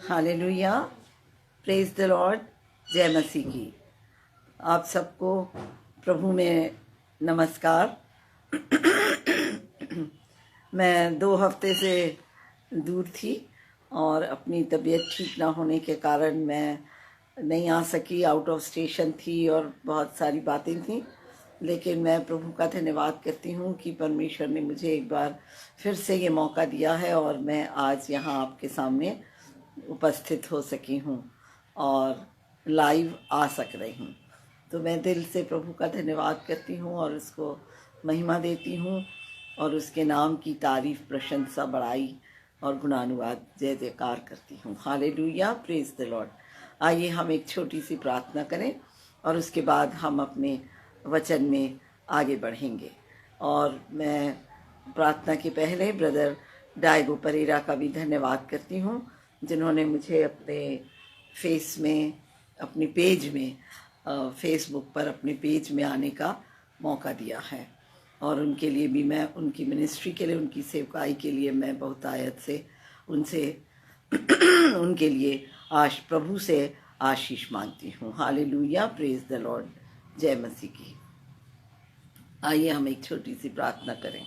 Hallelujah, praise the Lord. जय मसीह की। आप सबको प्रभु में नमस्कार। मैं 2 हफ्ते से दूर थी और अपनी तबीयत ठीक ना होने के कारण मैं नहीं आ सकी, आउट ऑफ स्टेशन थी और बहुत सारी बातें थी। लेकिन मैं प्रभु का धन्यवाद करती हूँ कि परमेश्वर ने मुझे एक बार फिर से ये मौका दिया है और मैं आज यहाँ आपके सामने उपस्थित हो सकी हूँ और लाइव आ सक रही हूँ। तो मैं दिल से प्रभु का धन्यवाद करती हूँ और उसको महिमा देती हूँ और उसके नाम की तारीफ, प्रशंसा, बड़ाई और गुणानुवाद, जय जयकार करती हूँ। Hallelujah, praise the Lord. आइए हम एक छोटी सी प्रार्थना करें और उसके बाद हम अपने वचन में आगे बढ़ेंगे। और मैं प्रार्थना के पहले ब्रदर डायगो परेरा का भी धन्यवाद करती हूँ, जिन्होंने मुझे अपने फेस में, अपनी पेज में, फेसबुक पर अपने पेज में आने का मौका दिया है। और उनके लिए भी मैं, उनकी मिनिस्ट्री के लिए, उनकी सेवकाई के लिए मैं बहुत आयत से उनसे उनके लिए प्रभु से आशीष मांगती हूँ। Hallelujah, praise the Lord. जय मसीह की। आइए हम एक छोटी सी प्रार्थना करें।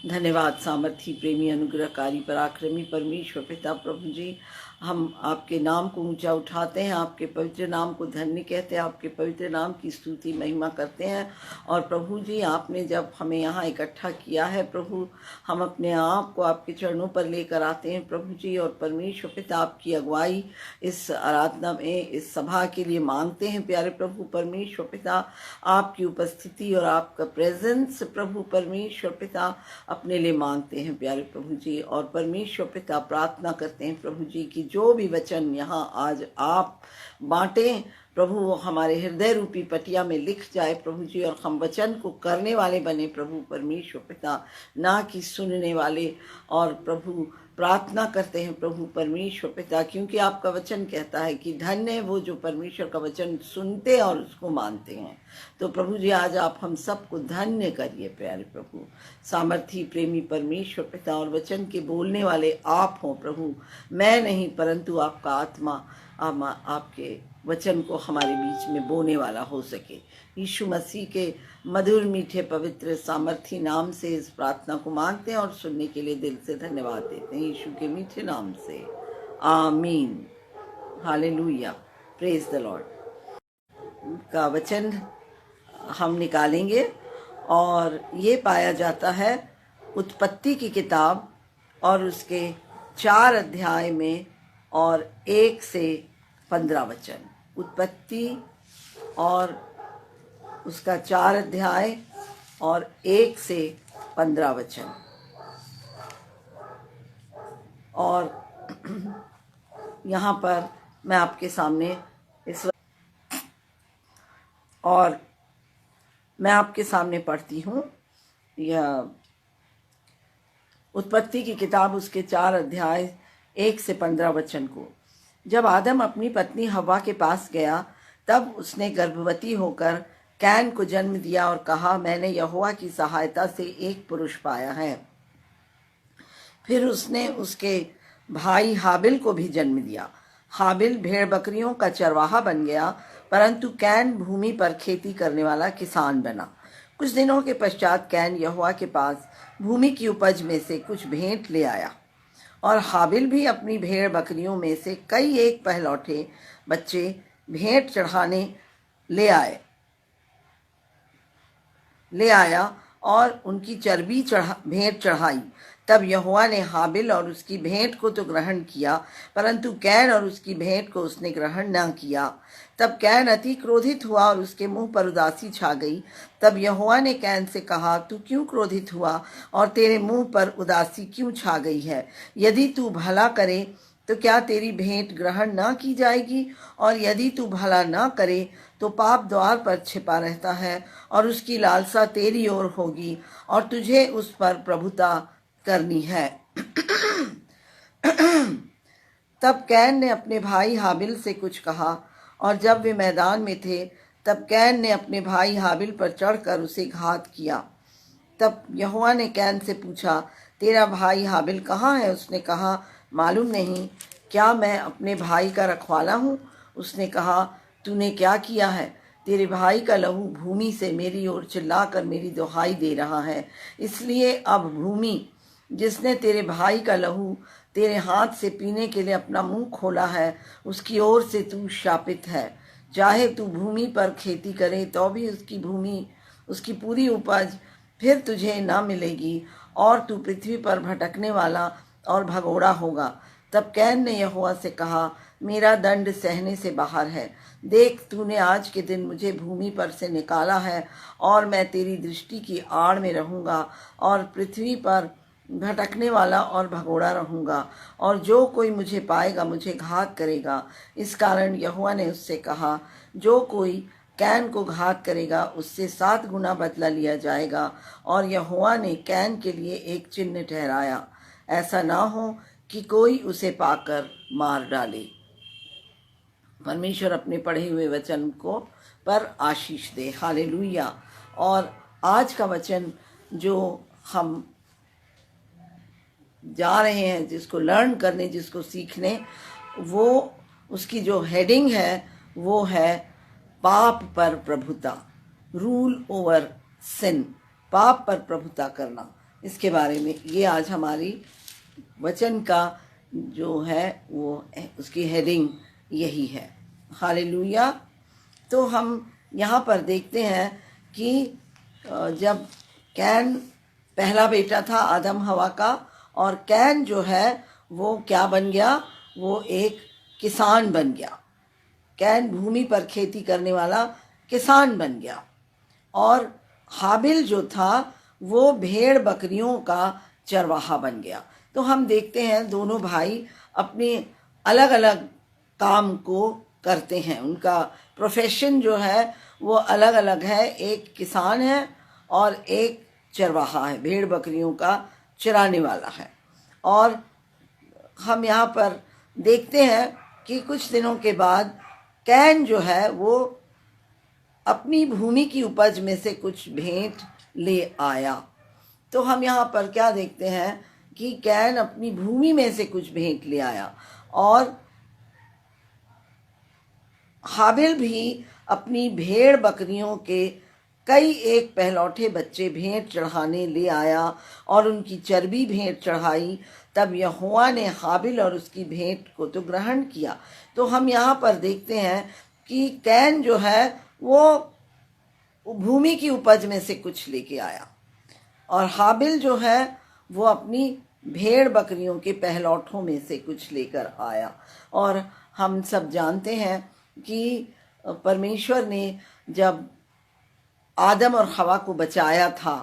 धन्यवाद सामर्थी, प्रेमी, अनुग्रहकारी, पराक्रमी परमेश्वर पिता प्रभु जी, हम आपके नाम को ऊंचा उठाते हैं, आपके पवित्र नाम को धन्य कहते हैं, आपके पवित्र नाम की स्तुति महिमा करते हैं। और प्रभु जी, आपने जब हमें यहाँ इकट्ठा किया है प्रभु, हम अपने आप को आपके चरणों पर लेकर आते हैं प्रभु जी। और परमेश्वर पिता, आपकी अगुवाई इस आराधना में, इस सभा के लिए मांगते हैं प्यारे प्रभु परमेश्वर पिता। आपकी उपस्थिति और आपका प्रेजेंस प्रभु परमेश्वर पिता अपने लिए मांगते हैं प्यारे प्रभु जी। और परमेश्वर पिता, प्रार्थना करते हैं प्रभु जी कि जो भी वचन यहाँ आज आप बांटें प्रभु, वो हमारे हृदय रूपी पटिया में लिख जाए प्रभु जी, और हम वचन को करने वाले बने प्रभु परमेश्वर पिता, ना कि सुनने वाले। और प्रभु प्रार्थना करते हैं प्रभु परमेश्वर पिता, क्योंकि आपका वचन कहता है कि धन्य है वो जो परमेश्वर का वचन सुनते और उसको मानते हैं। तो प्रभु जी, आज आप हम सबको धन्य करिए प्यारे प्रभु। सामर्थी, प्रेमी परमेश्वर पिता, और वचन के बोलने वाले आप हों प्रभु, मैं नहीं परंतु आपका आत्मा आपके वचन को हमारे बीच में बोने वाला हो सके। यीशु मसीह के मधुर, मीठे, पवित्र, सामर्थी नाम से इस प्रार्थना को मांगते हैं और सुनने के लिए दिल से धन्यवाद देते हैं, यीशु के मीठे नाम से, आमीन। Hallelujah, praise the Lord. का वचन हम निकालेंगे और ये पाया जाता है उत्पत्ति की किताब और उसके 4 अध्याय में और 1 से 15 वचन। उत्पत्ति और उसका 4 अध्याय और 1 से 15 वचन। और यहाँ पर मैं आपके सामने मैं आपके सामने पढ़ती हूँ यह उत्पत्ति की किताब, उसके 4 अध्याय 1 से 15 वचन को। जब आदम अपनी पत्नी हव्वा के पास गया, तब उसने गर्भवती होकर कैन को जन्म दिया और कहा, मैंने यहोवा की सहायता से एक पुरुष पाया है। फिर उसने उसके भाई हाबिल को भी जन्म दिया। हाबिल भेड़ बकरियों का चरवाहा बन गया, परंतु कैन भूमि पर खेती करने वाला किसान बना। कुछ दिनों के पश्चात कैन यहोवा के पास भूमि की उपज में से कुछ भेंट ले आया, और हाबिल भी अपनी भेड़ बकरियों में से कई एक पहलौठे बच्चे भेंट चढ़ाने ले आया और उनकी चर्बी भेंट चढ़ाई। तब यहोवा ने हाबिल और उसकी भेंट को तो ग्रहण किया, परंतु कैन और उसकी भेंट को उसने ग्रहण न किया। तब कैन अति क्रोधित हुआ और उसके मुंह पर उदासी छा गई। तब यहोवा ने कैन से कहा, तू क्यों क्रोधित हुआ और तेरे मुंह पर उदासी क्यों छा गई है? यदि तू भला करे तो क्या तेरी भेंट ग्रहण न की जाएगी? और यदि तू भला न करे तो पाप द्वार पर छिपा रहता है और उसकी लालसा तेरी ओर होगी और तुझे उस पर प्रभुता करनी है। तब कैन ने अपने भाई हाबिल से कुछ कहा, और जब वे मैदान में थे तब कैन ने अपने भाई हाबिल पर चढ़कर उसे घात किया। तब यहोवा ने कैन से पूछा, तेरा भाई हाबिल कहाँ है? उसने कहा, मालूम नहीं क्या मैं अपने भाई का रखवाला हूँ? उसने कहा, तूने क्या किया है? तेरे भाई का लहू भूमि से मेरी ओर चिल्लाकर मेरी दुहाई दे रहा है। इसलिए अब भूमि जिसने तेरे भाई का लहू तेरे हाथ से पीने के लिए अपना मुंह खोला है, उसकी ओर से तू शापित है। चाहे तू भूमि पर खेती करे तो भी उसकी पूरी उपज फिर तुझे न मिलेगी, और तू पृथ्वी पर भटकने वाला और भगोड़ा होगा। तब कैन ने यहोवा से कहा, मेरा दंड सहने से बाहर है। देख, तूने आज के दिन मुझे भूमि पर से निकाला है, और मैं तेरी दृष्टि की आड़ में रहूँगा और पृथ्वी पर भटकने वाला और भगोड़ा रहूँगा, और जो कोई मुझे पाएगा मुझे घात करेगा। इस कारण यहोवा ने उससे कहा, जो कोई कैन को घात करेगा उससे 7 गुना बदला लिया जाएगा। और यहोवा ने कैन के लिए एक चिन्ह ठहराया, ऐसा ना हो कि कोई उसे पाकर मार डाले। परमेश्वर अपने पढ़े हुए वचन को पर आशीष दे। हालेलुया। और आज का वचन जो हम जा रहे हैं, जिसको लर्न करने, जिसको सीखने, वो उसकी जो हेडिंग है वो है पाप पर प्रभुता, रूल ओवर सिन, पाप पर प्रभुता करना। इसके बारे में ये आज हमारी वचन का जो है वो उसकी हेडिंग यही है। हालेलुया। तो हम यहाँ पर देखते हैं कि जब कैन पहला बेटा था आदम हवा का, और कैन जो है वो क्या बन गया? वो एक किसान बन गया। कैन भूमि पर खेती करने वाला किसान बन गया। और हाबिल जो था वो भेड़ बकरियों का चरवाहा बन गया। तो हम देखते हैं दोनों भाई अपने अलग अलग काम को करते हैं, उनका प्रोफेशन जो है वो अलग अलग है। एक किसान है और एक चरवाहा है, भेड़ बकरियों का चराने वाला है। और हम यहाँ पर देखते हैं कि कुछ दिनों के बाद कैन जो है वो अपनी भूमि की उपज में से कुछ भेंट ले आया। तो हम यहाँ पर क्या देखते हैं कि कैन अपनी भूमि में से कुछ भेंट ले आया, और हाबिल भी अपनी भेड़ बकरियों के कई एक पहलौठे बच्चे भेंट चढ़ाने ले आया और उनकी चर्बी भेंट चढ़ाई। तब यहोवा ने हाबिल और उसकी भेंट को तो ग्रहण किया। तो हम यहाँ पर देखते हैं कि कैन जो है वो भूमि की उपज में से कुछ लेके आया, और हाबिल जो है वो अपनी भेड़ बकरियों के पहलौठों में से कुछ लेकर आया। और हम सब जानते हैं कि परमेश्वर ने जब आदम और हवा को बचाया था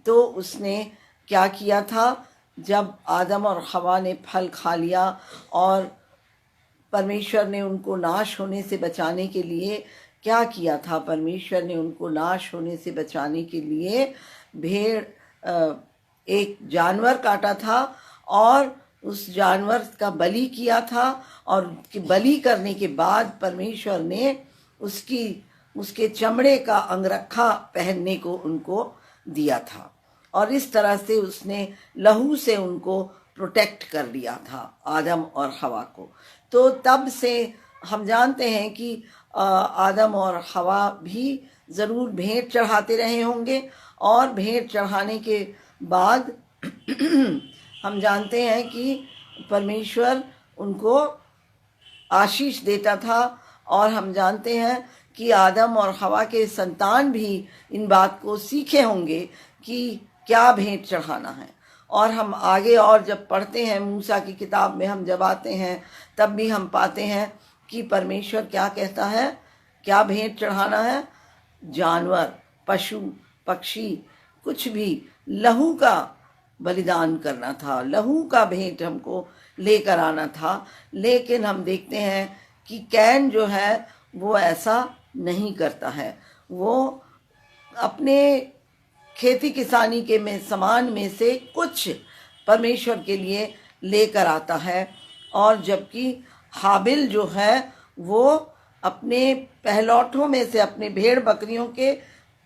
तो उसने क्या किया था? जब आदम और हवा ने फल खा लिया और परमेश्वर ने उनको नाश होने से बचाने के लिए क्या किया था? परमेश्वर ने उनको नाश होने से बचाने के लिए एक जानवर काटा था और उस जानवर का बलि किया था, और उसकी बलि करने के बाद परमेश्वर ने उसके चमड़े का अंगरखा पहनने को उनको दिया था, और इस तरह से उसने लहू से उनको प्रोटेक्ट कर लिया था आदम और हवा को। तो तब से हम जानते हैं कि आदम और हवा भी ज़रूर भेंट चढ़ाते रहे होंगे, और भेंट चढ़ाने के बाद हम जानते हैं कि परमेश्वर उनको आशीष देता था। और हम जानते हैं कि आदम और हवा के संतान भी इन बात को सीखे होंगे कि क्या भेंट चढ़ाना है। और हम आगे और जब पढ़ते हैं मूसा की किताब में, हम जब आते हैं तब भी हम पाते हैं कि परमेश्वर क्या कहता है, क्या भेंट चढ़ाना है? जानवर, पशु, पक्षी, कुछ भी, लहू का बलिदान करना था, लहू का भेंट हमको लेकर आना था। लेकिन हम देखते हैं कि कैन जो है वो ऐसा नहीं करता है। वो अपने खेती किसानी के सामान में से कुछ परमेश्वर के लिए लेकर आता है, और जबकि हाबिल जो है वो अपने पहलौठों में से, अपने भेड़ बकरियों के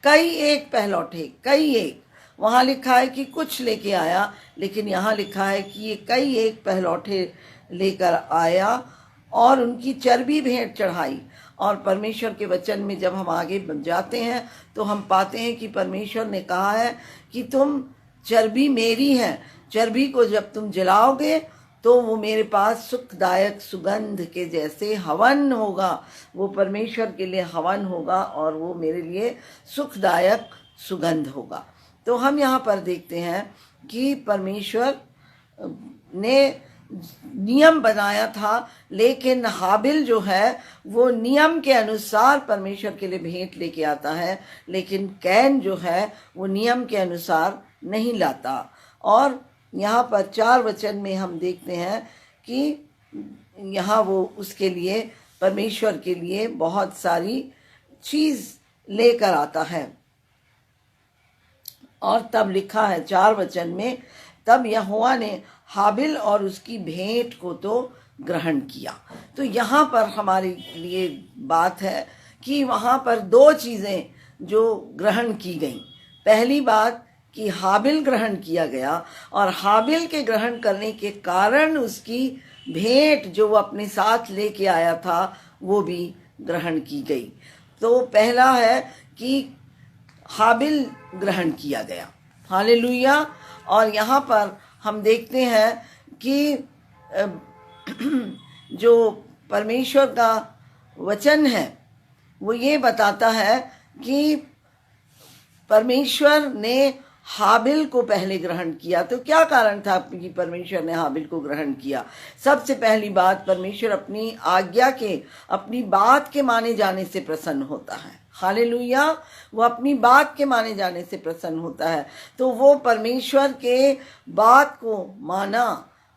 कई एक पहलौठे, कई एक, वहाँ लिखा है कि कुछ लेके आया, लेकिन यहाँ लिखा है कि ये कई एक पहलौठे लेकर आया और उनकी चर्बी भेंट चढ़ाई। और परमेश्वर के वचन में जब हम आगे जाते हैं तो हम पाते हैं कि परमेश्वर ने कहा है कि तुम चर्बी मेरी है, चर्बी को जब तुम जलाओगे तो वो मेरे पास सुखदायक सुगंध के जैसे हवन होगा, वो परमेश्वर के लिए हवन होगा और वो मेरे लिए सुखदायक सुगंध होगा। तो हम यहाँ पर देखते हैं कि परमेश्वर ने नियम बनाया था, लेकिन हाबिल जो है वो नियम के अनुसार परमेश्वर के लिए भेंट लेके आता है, लेकिन कैन जो है वो नियम के अनुसार नहीं लाता। और यहाँ पर 4 वचन में हम देखते हैं कि यहाँ वो उसके लिए, परमेश्वर के लिए बहुत सारी चीज लेकर आता है। और तब लिखा है 4 वचन में, तब यहोवा ने हाबिल और उसकी भेंट को तो ग्रहण किया। तो यहाँ पर हमारे लिए बात है कि वहाँ पर 2 चीज़ें जो ग्रहण की गई। पहली बात कि हाबिल ग्रहण किया गया, और हाबिल के ग्रहण करने के कारण उसकी भेंट जो वो अपने साथ लेके आया था वो भी ग्रहण की गई। तो पहला है कि हाबिल ग्रहण किया गया, हालेलुया। और यहाँ पर हम देखते हैं कि जो परमेश्वर का वचन है वो ये बताता है कि परमेश्वर ने हाबिल को पहले ग्रहण किया। तो क्या कारण था कि परमेश्वर ने हाबिल को ग्रहण किया? सबसे पहली बात, परमेश्वर अपनी आज्ञा के, अपनी बात के माने जाने से प्रसन्न होता है, हालेलुया। वो अपनी बात के माने जाने से प्रसन्न होता है। तो वो परमेश्वर के बात को माना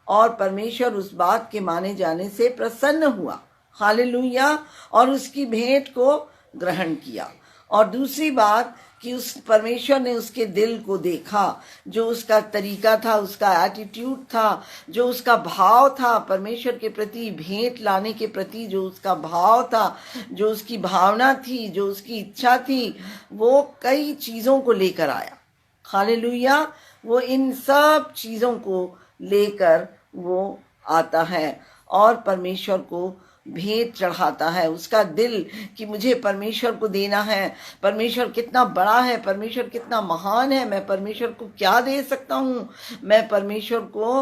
और परमेश्वर उस बात के माने जाने से प्रसन्न हुआ, हालेलुया, और उसकी भेंट को ग्रहण किया। और दूसरी बात कि उस परमेश्वर ने उसके दिल को देखा, जो उसका तरीका था, उसका एटीट्यूड था, जो उसका भाव था परमेश्वर के प्रति, भेंट लाने के प्रति जो उसका भाव था, जो उसकी भावना थी, जो उसकी इच्छा थी, वो कई चीज़ों को लेकर आया, हालेलुया। वो इन सब चीज़ों को लेकर वो आता है और परमेश्वर को भेंट चढ़ाता है। उसका दिल कि मुझे परमेश्वर को देना है, परमेश्वर कितना बड़ा है, परमेश्वर कितना महान है, मैं परमेश्वर को क्या दे सकता हूँ, मैं परमेश्वर को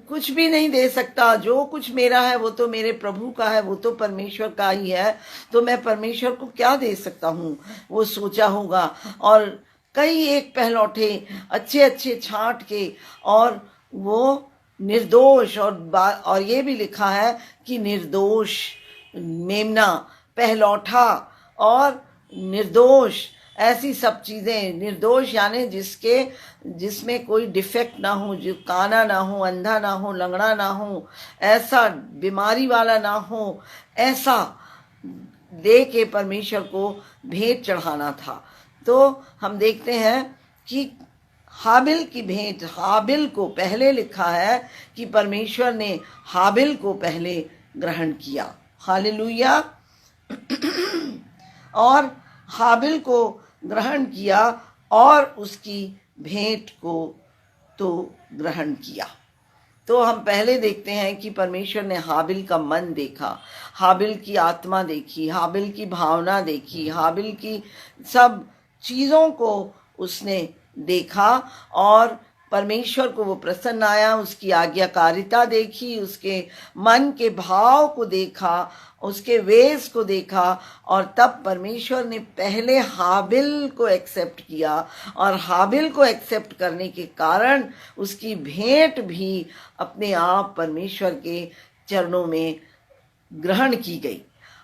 कुछ भी नहीं दे सकता, जो कुछ मेरा है वो तो मेरे प्रभु का है, वो तो परमेश्वर का ही है, तो मैं परमेश्वर को क्या दे सकता हूँ, वो सोचा होगा। और कई एक पहलौठे अच्छे अच्छे छांट के, और वो निर्दोष, और ये भी लिखा है कि निर्दोष मेमना, पहलौठा और निर्दोष, ऐसी सब चीज़ें। निर्दोष यानी जिसमें कोई डिफेक्ट ना हो, जो काना ना हो, अंधा ना हो, लंगड़ा ना हो, ऐसा बीमारी वाला ना हो, ऐसा दे के परमेश्वर को भेंट चढ़ाना था। तो हम देखते हैं कि हाबिल की भेंट, हाबिल को पहले लिखा है कि परमेश्वर ने हाबिल को पहले ग्रहण किया, हालेलुया। और हाबिल को ग्रहण किया और उसकी भेंट को तो ग्रहण किया। तो हम पहले देखते हैं कि परमेश्वर ने हाबिल का मन देखा, हाबिल की आत्मा देखी, हाबिल की भावना देखी, हाबिल की सब चीज़ों को उसने देखा और परमेश्वर को वो प्रसन्न आया, उसकी आज्ञाकारिता देखी, उसके मन के भाव को देखा, उसके वेश को देखा, और तब परमेश्वर ने पहले हाबिल को एक्सेप्ट किया, और हाबिल को एक्सेप्ट करने के कारण उसकी भेंट भी अपने आप परमेश्वर के चरणों में ग्रहण की गई।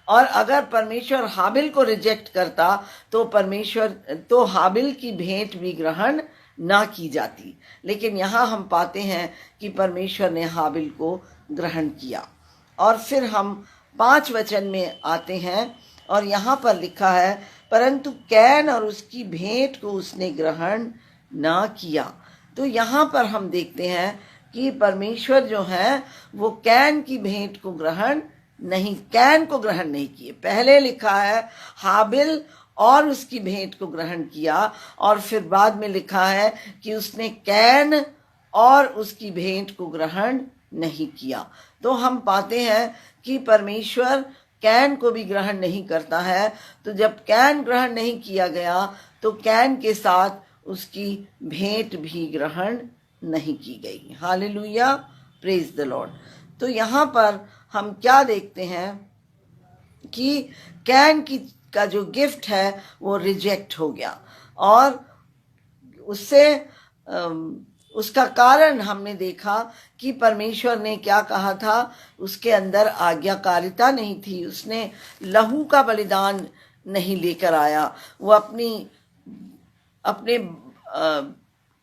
और अगर परमेश्वर हाबिल को रिजेक्ट करता तो हाबिल की भेंट भी ग्रहण ना की जाती। लेकिन यहाँ हम पाते हैं कि परमेश्वर ने हाबिल को ग्रहण किया। और फिर हम 5 वचन में आते हैं और यहाँ पर लिखा है, परंतु कैन और उसकी भेंट को उसने ग्रहण ना किया। तो यहाँ पर हम देखते हैं कि परमेश्वर जो है वो कैन की भेंट को ग्रहण नहीं, कैन को ग्रहण नहीं किए। पहले लिखा है हाबिल और उसकी भेंट को ग्रहण किया, और फिर बाद में लिखा है कि उसने कैन और उसकी भेंट को ग्रहण नहीं किया। तो हम पाते हैं कि परमेश्वर कैन को भी ग्रहण नहीं करता है। तो जब कैन ग्रहण नहीं किया गया तो कैन के साथ उसकी भेंट भी ग्रहण नहीं की गई। Hallelujah, praise the Lord. तो यहाँ पर हम क्या देखते हैं कि कैन का जो गिफ्ट है वो रिजेक्ट हो गया, और उससे उसका कारण हमने देखा कि परमेश्वर ने क्या कहा था, उसके अंदर आज्ञाकारिता नहीं थी, उसने लहू का बलिदान नहीं लेकर आया, वो अपने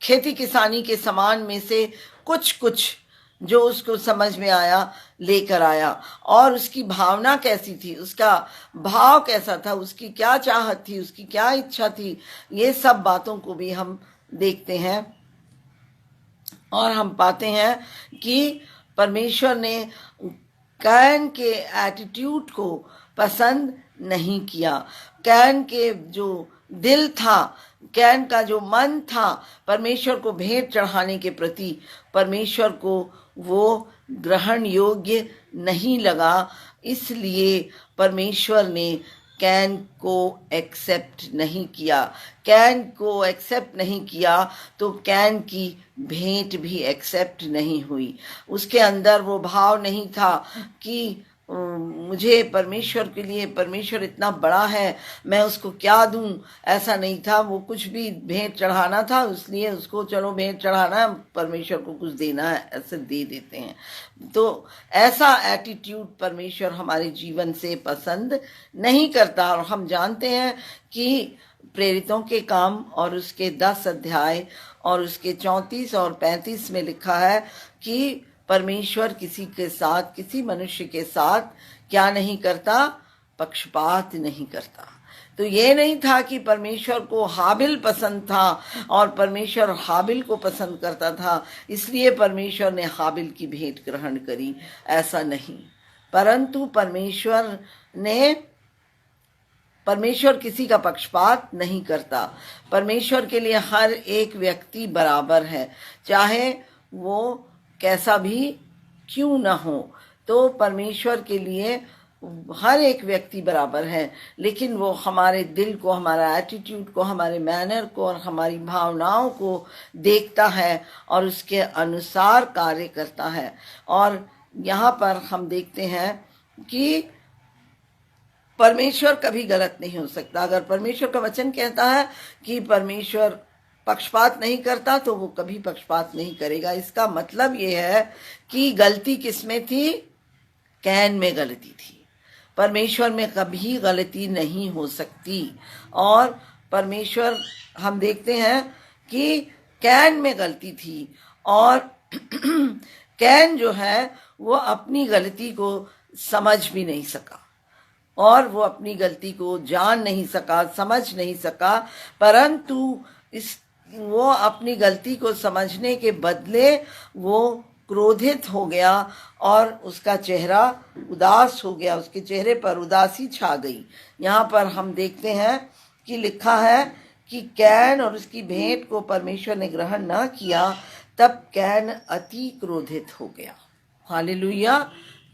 खेती किसानी के सामान में से कुछ जो उसको समझ में आया लेकर आया। और उसकी भावना कैसी थी, उसका भाव कैसा था, उसकी क्या चाहत थी, उसकी क्या इच्छा थी, ये सब बातों को भी हम देखते हैं। और हम पाते हैं कि परमेश्वर ने कैन के एटीट्यूड को पसंद नहीं किया। कैन के जो दिल था, कैन का जो मन था परमेश्वर को भेंट चढ़ाने के प्रति, परमेश्वर को वो ग्रहण योग्य नहीं लगा, इसलिए परमेश्वर ने कैन को एक्सेप्ट नहीं किया। कैन को एक्सेप्ट नहीं किया तो कैन की भेंट भी एक्सेप्ट नहीं हुई। उसके अंदर वो भाव नहीं था कि मुझे परमेश्वर के लिए, परमेश्वर इतना बड़ा है, मैं उसको क्या दूं, ऐसा नहीं था। वो कुछ भी भेंट चढ़ाना था, इसलिए उसको चलो भेंट चढ़ाना है, परमेश्वर को कुछ देना है, ऐसे दे देते हैं। तो ऐसा एटीट्यूड परमेश्वर हमारे जीवन से पसंद नहीं करता। और हम जानते हैं कि प्रेरितों के काम और उसके 10 अध्याय और उसके 34 और 35 में लिखा है कि परमेश्वर किसी के साथ, किसी मनुष्य के साथ क्या नहीं करता, पक्षपात नहीं करता। तो ये नहीं था कि परमेश्वर को हाबिल पसंद था और परमेश्वर हाबिल को पसंद करता था इसलिए परमेश्वर ने हाबिल की भेंट ग्रहण करी, ऐसा नहीं। परंतु परमेश्वर किसी का पक्षपात नहीं करता। परमेश्वर के लिए हर एक व्यक्ति बराबर है, चाहे वो कैसा भी क्यों ना हो। तो परमेश्वर के लिए हर एक व्यक्ति बराबर है, लेकिन वो हमारे दिल को, हमारा एटीट्यूड को, हमारे मैनर को और हमारी भावनाओं को देखता है और उसके अनुसार कार्य करता है। और यहाँ पर हम देखते हैं कि परमेश्वर कभी गलत नहीं हो सकता। अगर परमेश्वर का वचन कहता है कि परमेश्वर पक्षपात नहीं करता तो वो कभी पक्षपात नहीं करेगा। इसका मतलब ये है कि गलती किसमें थी, कैन में गलती थी। परमेश्वर में कभी गलती नहीं हो सकती। और परमेश्वर, हम देखते हैं कि कैन में गलती थी और कैन जो है वो अपनी गलती को समझ भी नहीं सका और वो अपनी गलती को जान नहीं सका, समझ नहीं सका। परंतु वो अपनी गलती को समझने के बदले वो क्रोधित हो गया और उसका चेहरा उदास हो गया, उसके चेहरे पर उदासी छा गई। यहाँ पर हम देखते हैं कि लिखा है कि कैन और उसकी भेंट को परमेश्वर ने ग्रहण न किया, तब कैन अति क्रोधित हो गया। हालेलुया।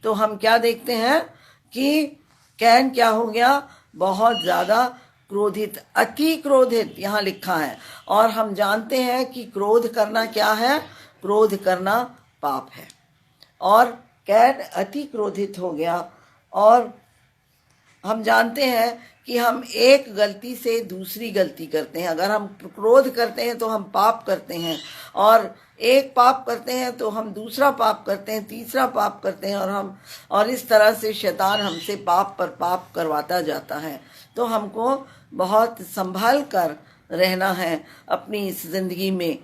तो हम क्या देखते हैं कि कैन क्या हो गया, बहुत ज्यादा क्रोधित, अति क्रोधित यहाँ लिखा है। और हम जानते हैं कि क्रोध करना क्या है, क्रोध करना पाप है। और कैन अति क्रोधित हो गया। और हम जानते हैं कि हम एक गलती से दूसरी गलती करते हैं। अगर हम क्रोध करते हैं तो हम पाप करते हैं, और एक पाप करते हैं तो हम दूसरा पाप करते हैं, तीसरा पाप करते हैं, और इस तरह से शैतान हमसे पाप पर पाप करवाता जाता है। तो हमको बहुत संभल कर रहना है अपनी इस जिंदगी में।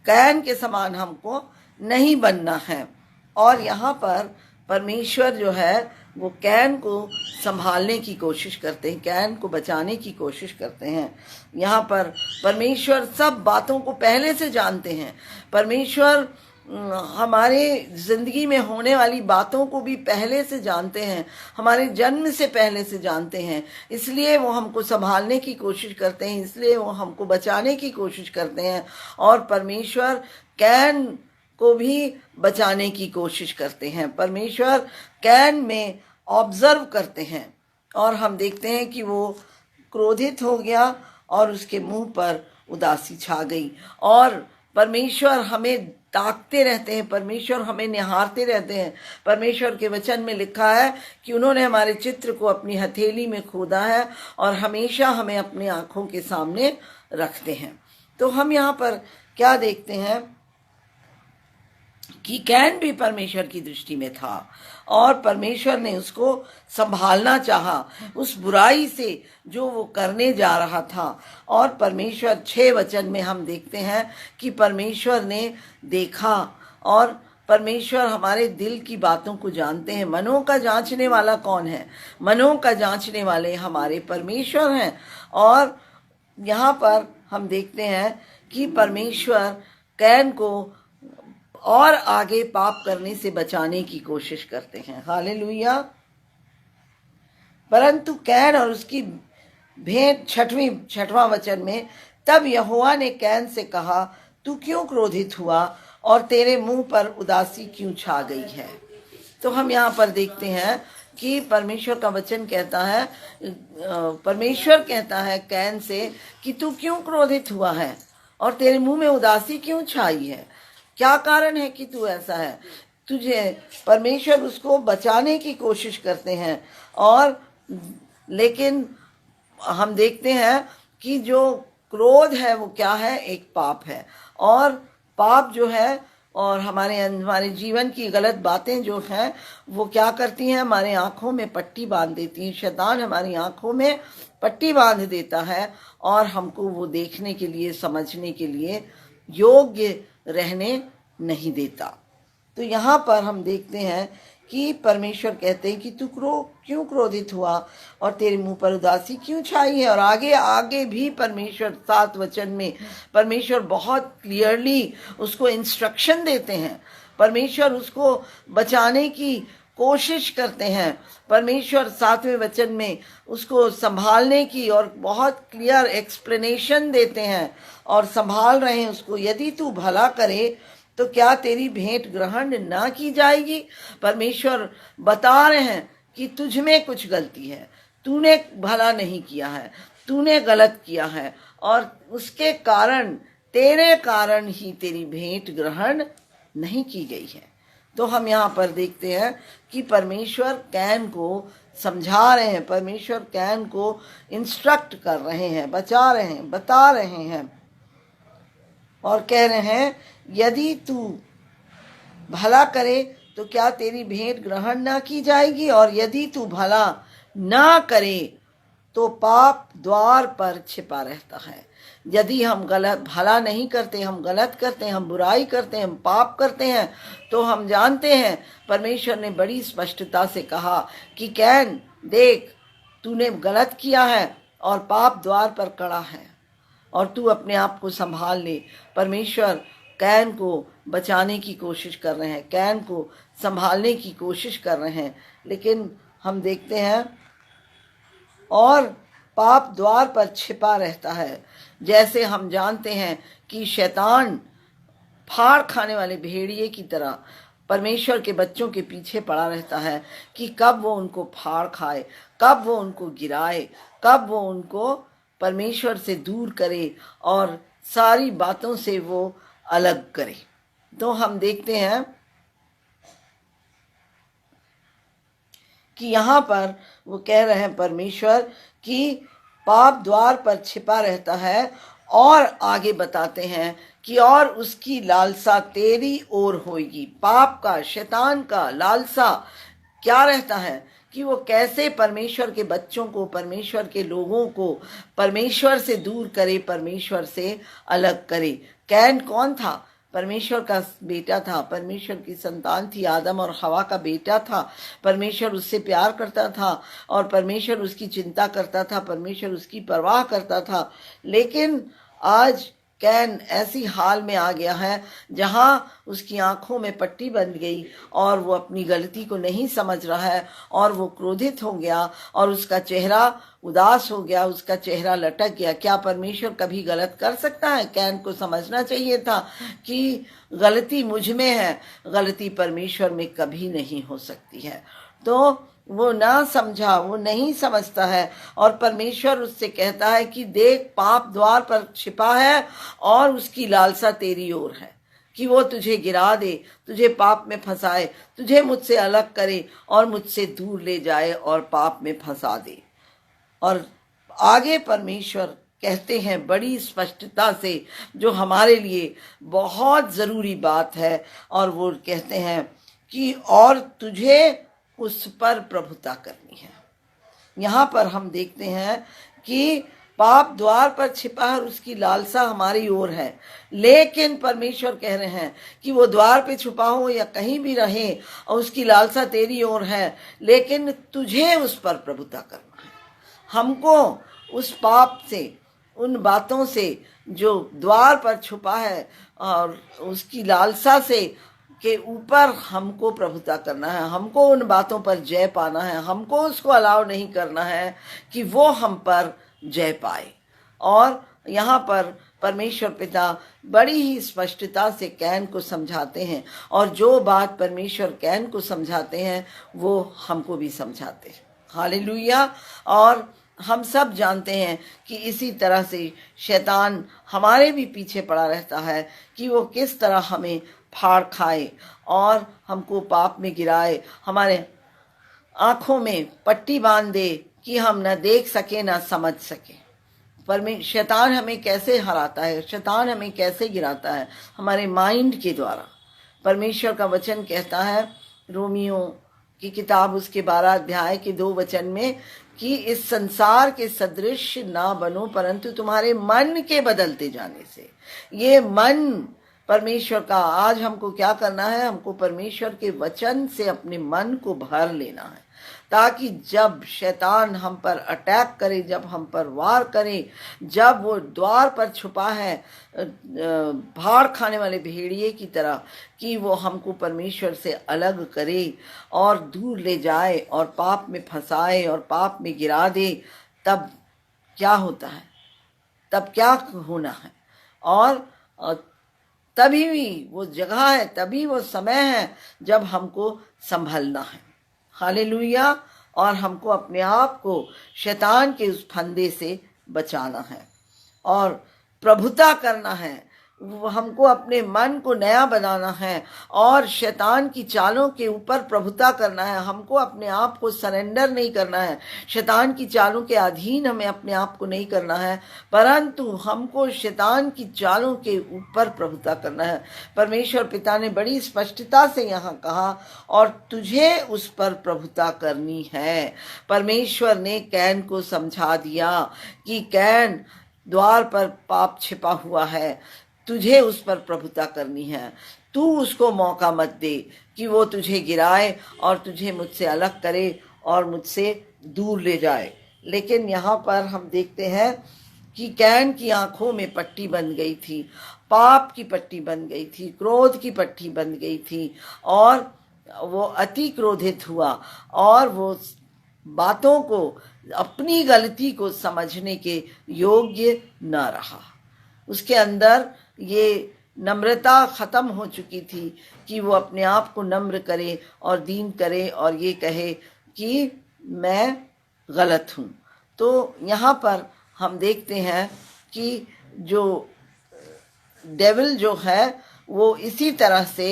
कैन के समान हमको नहीं बनना है। और यहाँ पर परमेश्वर जो है वो कैन को संभालने की कोशिश करते हैं, कैन को बचाने की कोशिश करते हैं। यहाँ पर परमेश्वर सब बातों को पहले से जानते हैं। परमेश्वर हमारे ज़िंदगी में होने वाली बातों को भी पहले से जानते हैं, हमारे जन्म से पहले से जानते हैं। इसलिए वो हमको संभालने की कोशिश करते हैं, इसलिए वो हमको बचाने की कोशिश करते हैं। और परमेश्वर कैन को भी बचाने की कोशिश करते हैं। परमेश्वर कैन में ऑब्जर्व करते हैं और हम देखते हैं कि वो क्रोधित हो गया और उसके मुंह पर उदासी छा गई। और परमेश्वर हमें ताकते रहते हैं, परमेश्वर हमें निहारते रहते हैं। परमेश्वर के वचन में लिखा है कि उन्होंने हमारे चित्र को अपनी हथेली में खोदा है और हमेशा हमें अपनी आंखों के सामने रखते हैं। तो हम यहाँ पर क्या देखते हैं कि कैन भी परमेश्वर की दृष्टि में था और परमेश्वर ने उसको संभालना चाहा उस बुराई से जो वो करने जा रहा था। और परमेश्वर 6 वचन में हम देखते हैं कि परमेश्वर ने देखा, और परमेश्वर हमारे दिल की बातों को जानते हैं। मनों का जांचने वाला कौन है? मनों का जांचने वाले हमारे परमेश्वर हैं। और यहाँ पर हम देखते हैं कि परमेश्वर कैन को और आगे पाप करने से बचाने की कोशिश करते हैं। हालेलुया। परंतु कैन और उसकी भेंट 6वां वचन में, तब यहोवा ने कैन से कहा, तू क्यों क्रोधित हुआ और तेरे मुंह पर उदासी क्यों छा गई है? तो हम यहाँ पर देखते हैं कि परमेश्वर का वचन कहता है, परमेश्वर कहता है कैन से कि तू क्यों क्रोधित हुआ है और तेरे मुंह में उदासी क्यों छाई है? क्या कारण है कि तू ऐसा है? तुझे परमेश्वर उसको बचाने की कोशिश करते हैं। और लेकिन हम देखते हैं कि जो क्रोध है वो क्या है? एक पाप है। और पाप जो है और हमारे जीवन की गलत बातें जो हैं वो क्या करती हैं? हमारे आंखों में पट्टी बांध देती हैं। शैतान हमारी आंखों में पट्टी बांध देता है और हमको वो देखने के लिए, समझने के लिए योग्य रहने नहीं देता। तो यहाँ पर हम देखते हैं कि परमेश्वर कहते हैं कि तू क्यों क्रोधित हुआ और तेरे मुंह पर उदासी क्यों छाई है। और आगे भी परमेश्वर 7 वचन में परमेश्वर बहुत क्लियरली उसको इंस्ट्रक्शन देते हैं। परमेश्वर उसको बचाने की कोशिश करते हैं। परमेश्वर 7वें वचन में उसको संभालने की और बहुत क्लियर एक्सप्लेनेशन देते हैं और संभाल रहे हैं उसको। यदि तू भला करे तो क्या तेरी भेंट ग्रहण ना की जाएगी? परमेश्वर बता रहे हैं कि तुझ में कुछ गलती है, तूने भला नहीं किया है, तूने गलत किया है और उसके कारण, तेरे कारण ही तेरी भेंट ग्रहण नहीं की गई है। तो हम यहाँ पर देखते हैं कि परमेश्वर कैन को समझा रहे हैं, परमेश्वर कैन को इंस्ट्रक्ट कर रहे हैं, बचा रहे हैं, बता रहे हैं और कह रहे हैं यदि तू भला करे तो क्या तेरी भेंट ग्रहण ना की जाएगी, और यदि तू भला ना करे तो पाप द्वार पर छिपा रहता है। यदि हम भला नहीं करते, हम गलत करते हैं, हम बुराई करते हैं, हम पाप करते हैं, तो हम जानते हैं परमेश्वर ने बड़ी स्पष्टता से कहा कि कैन देख, तूने गलत किया है और पाप द्वार पर खड़ा है और तू अपने आप को संभाल ले। परमेश्वर कैन को बचाने की कोशिश कर रहे हैं, कैन को संभालने की कोशिश कर रहे हैं, लेकिन हम देखते हैं और पाप द्वार पर छिपा रहता है। जैसे हम जानते हैं कि शैतान फाड़ खाने वाले भेड़िए की तरह परमेश्वर के बच्चों के पीछे पड़ा रहता है कि कब वो उनको फाड़ खाए, कब वो उनको गिराए, कब वो उनको परमेश्वर से दूर करे और सारी बातों से वो अलग करे। तो हम देखते हैं कि यहाँ पर वो कह रहे हैं परमेश्वर कि पाप द्वार पर छिपा रहता है, और आगे बताते हैं कि और उसकी लालसा तेरी ओर होगी। पाप का, शैतान का लालसा क्या रहता है कि वो कैसे परमेश्वर के बच्चों को, परमेश्वर के लोगों को परमेश्वर से दूर करे, परमेश्वर से अलग करे। कैन कौन था? परमेश्वर का बेटा था, परमेश्वर की संतान थी, आदम और हवा का बेटा था। परमेश्वर उससे प्यार करता था और परमेश्वर उसकी चिंता करता था, परमेश्वर उसकी परवाह करता था। लेकिन आज कैन ऐसी हाल में आ गया है जहां उसकी आंखों में पट्टी बंध गई और वो अपनी गलती को नहीं समझ रहा है और वो क्रोधित हो गया और उसका चेहरा उदास हो गया, उसका चेहरा लटक गया। क्या परमेश्वर कभी गलत कर सकता है? कैन को समझना चाहिए था कि गलती मुझ में है, गलती परमेश्वर में कभी नहीं हो सकती है। तो वो ना समझा, वो नहीं समझता है और परमेश्वर उससे कहता है कि देख, पाप द्वार पर छिपा है और उसकी लालसा तेरी ओर है कि वो तुझे गिरा दे, तुझे पाप में फंसाए, तुझे मुझसे अलग करे और मुझसे दूर ले जाए और पाप में फंसा दे। और आगे परमेश्वर कहते हैं बड़ी स्पष्टता से, जो हमारे लिए बहुत ज़रूरी बात है, और वो कहते हैं कि और तुझे उस पर प्रभुता करनी है। यहाँ पर हम देखते हैं कि पाप द्वार पर छिपा है और उसकी लालसा हमारी ओर है, लेकिन परमेश्वर कह रहे हैं कि वो द्वार पे छुपा हो या कहीं भी रहे और उसकी लालसा तेरी ओर है, लेकिन तुझे उस पर प्रभुता करना है। हमको उस पाप से, उन बातों से जो द्वार पर छुपा है और उसकी लालसा से के ऊपर हमको प्रभुता करना है, हमको उन बातों पर जय पाना है, हमको उसको अलाउ नहीं करना है कि वो हम पर जय पाए। और यहाँ पर परमेश्वर पिता बड़ी ही स्पष्टता से कैन को समझाते हैं, और जो बात परमेश्वर कैन को समझाते हैं वो हमको भी समझाते हैं। हालेलुया। और हम सब जानते हैं कि इसी तरह से शैतान हमारे भी पीछे पड़ा रहता है कि वो किस तरह हमें फाड़ खाए और हमको पाप में गिराए, हमारे आंखों में पट्टी बांध दे कि हम न देख सके न समझ सके। शैतान हमें कैसे हराता है, शैतान हमें कैसे गिराता है? हमारे माइंड के द्वारा। परमेश्वर का वचन कहता है रोमियो की किताब उसके 12 अध्याय के 2 वचन में कि इस संसार के सदृश ना बनो, परंतु तुम्हारे मन के बदलते जाने से। ये मन परमेश्वर का, आज हमको क्या करना है? हमको परमेश्वर के वचन से अपने मन को भर लेना है, ताकि जब शैतान हम पर अटैक करे, जब हम पर वार करे, जब वो द्वार पर छुपा है भाड़ खाने वाले भेड़िए की तरह, कि वो हमको परमेश्वर से अलग करे और दूर ले जाए और पाप में फंसाए और पाप में गिरा दे, तब क्या होता है? तब क्या होना है? और तभी भी वो जगह है, तभी वो समय है जब हमको संभलना है। हालेलुया। और हमको अपने आप को शैतान के उस फंदे से बचाना है और प्रभुता करना है। हमको अपने मन को नया बनाना है और शैतान की चालों के ऊपर प्रभुता करना है। हमको अपने आप को सरेंडर नहीं करना है, शैतान की चालों के अधीन हमें अपने आप को नहीं करना है, परंतु हमको शैतान की चालों के ऊपर प्रभुता करना है। परमेश्वर पिता ने बड़ी स्पष्टता से यहाँ कहा, और तुझे उस पर प्रभुता करनी है। परमेश्वर ने कैन को समझा दिया कि कैन, द्वार पर पाप छिपा हुआ है, तुझे उस पर प्रभुता करनी है। तू उसको मौका मत दे कि वो तुझे गिराए और तुझे मुझसे अलग करे और मुझसे दूर ले जाए। लेकिन यहाँ पर हम देखते हैं कि कैन की आंखों में पट्टी बन गई थी, पाप की पट्टी बन गई थी, क्रोध की पट्टी बन गई थी, और वो अति क्रोधित हुआ और वो बातों को, अपनी गलती को समझने के योग्य न रहा। उसके अंदर ये नम्रता खत्म हो चुकी थी कि वो अपने आप को नम्र करे और दीन करे और ये कहे कि मैं गलत हूँ। तो यहाँ पर हम देखते हैं कि जो डेविल जो है वो इसी तरह से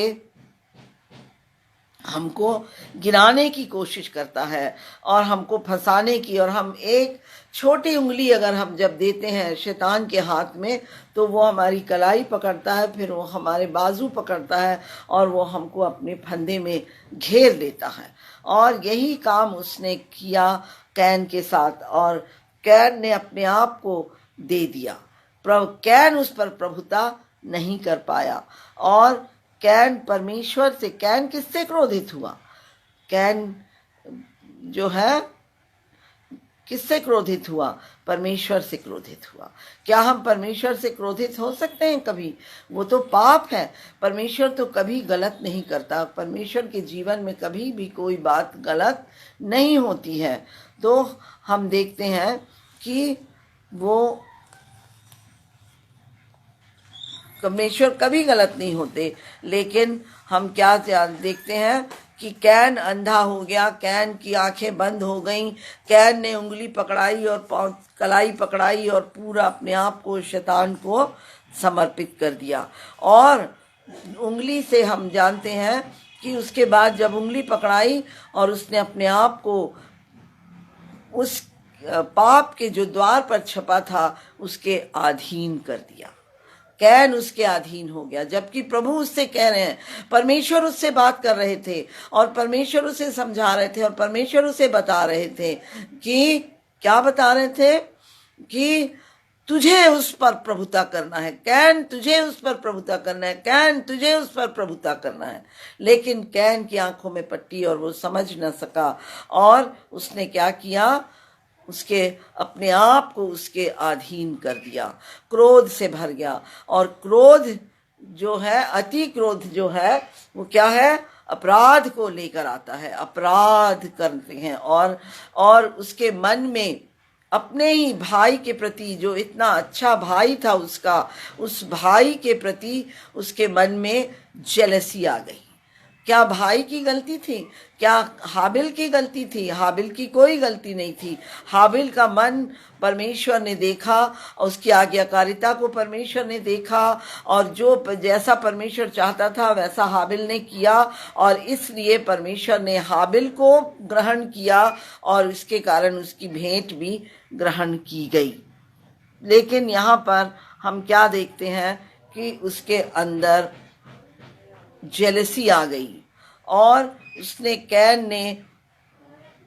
हमको गिराने की कोशिश करता है और हमको फंसाने की। और हम एक छोटी उंगली अगर हम जब देते हैं शैतान के हाथ में, तो वो हमारी कलाई पकड़ता है, फिर वो हमारे बाजू पकड़ता है और वो हमको अपने फंदे में घेर लेता है। और यही काम उसने किया कैन के साथ, और कैन ने अपने आप को दे दिया। कैन उस पर प्रभुता नहीं कर पाया, और कैन परमेश्वर से, कैन किससे क्रोधित हुआ? कैन जो है, किससे क्रोधित हुआ? परमेश्वर से क्रोधित हुआ। क्या हम परमेश्वर से क्रोधित हो सकते हैं कभी? वो तो पाप है। परमेश्वर तो कभी गलत नहीं करता। परमेश्वर के जीवन में कभी भी कोई बात गलत नहीं होती है। तो हम देखते हैं कि वो परमेश्वर कभी गलत नहीं होते। लेकिन हम क्या देखते हैं कि कैन अंधा हो गया, कैन की आंखें बंद हो गईं, कैन ने उंगली पकड़ाई और कलाई पकड़ाई और पूरा अपने आप को शैतान को समर्पित कर दिया। और उंगली से हम जानते हैं कि उसके बाद जब उंगली पकड़ाई और उसने अपने आप को उस पाप के जो द्वार पर छपा था उसके अधीन कर दिया। कैन उसके अधीन हो गया, जबकि प्रभु उससे कह रहे हैं, परमेश्वर उससे बात कर रहे थे और परमेश्वर उसे समझा रहे थे और परमेश्वर उसे बता रहे थे कि क्या बता रहे थे कि तुझे उस पर प्रभुता करना है, कैन तुझे उस पर प्रभुता करना है, कैन तुझे उस पर प्रभुता करना है। लेकिन कैन की आंखों में पट्टी और वो समझ न सका और उसने क्या किया, उसके अपने आप को उसके अधीन कर दिया, क्रोध से भर गया। और क्रोध जो है, अति क्रोध जो है वो क्या है, अपराध को लेकर आता है। अपराध करते हैं और उसके मन में अपने ही भाई के प्रति, जो इतना अच्छा भाई था उसका, उस भाई के प्रति उसके मन में जेलसी आ गई। क्या भाई की गलती थी? क्या हाबिल की गलती थी? हाबिल की कोई गलती नहीं थी। हाबिल का मन परमेश्वर ने देखा और उसकी आज्ञाकारिता को परमेश्वर ने देखा और जो जैसा परमेश्वर चाहता था वैसा हाबिल ने किया और इसलिए परमेश्वर ने हाबिल को ग्रहण किया और इसके कारण उसकी भेंट भी ग्रहण की गई। लेकिन यहाँ पर हम क्या देखते हैं कि उसके अंदर जेलसी आ गई और उसने, कैन ने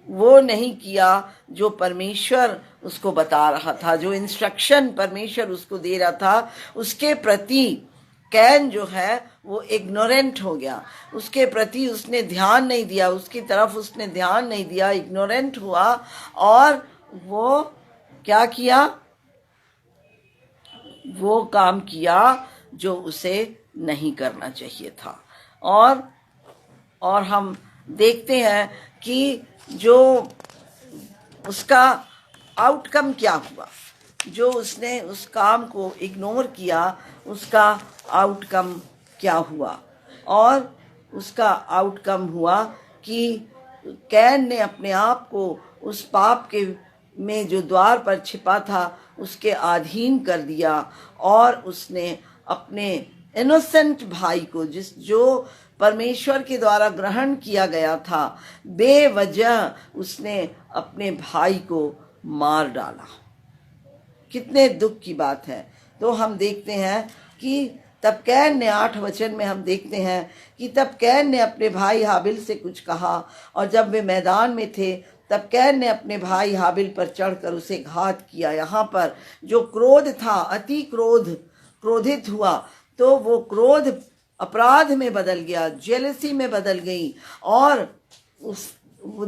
वो नहीं किया जो परमेश्वर उसको बता रहा था, जो इंस्ट्रक्शन परमेश्वर उसको दे रहा था, उसके प्रति कैन जो है वो इग्नोरेंट हो गया। उसके प्रति उसने ध्यान नहीं दिया, उसकी तरफ उसने ध्यान नहीं दिया, इग्नोरेंट हुआ और वो क्या किया, वो काम किया जो उसे नहीं करना चाहिए था। और हम देखते हैं कि जो उसका आउटकम क्या हुआ, जो उसने उस काम को इग्नोर किया उसका आउटकम क्या हुआ। और उसका आउटकम हुआ कि कैन ने अपने आप को उस पाप के में जो द्वार पर छिपा था उसके अधीन कर दिया और उसने अपने इनोसेंट भाई को, जो परमेश्वर के द्वारा ग्रहण किया गया था, बेवजह उसने अपने भाई को मार डाला। कितने दुख की बात है। तो हम देखते हैं कि तब कैन ने, 8 वचन में हम देखते हैं कि तब कैन ने अपने भाई हाबिल से कुछ कहा और जब वे मैदान में थे तब कैन ने अपने भाई हाबिल पर चढ़कर उसे घात किया। यहाँ पर जो क्रोध था, अति क्रोधित हुआ, तो वो क्रोध अपराध में बदल गया, जेलसी में बदल गई और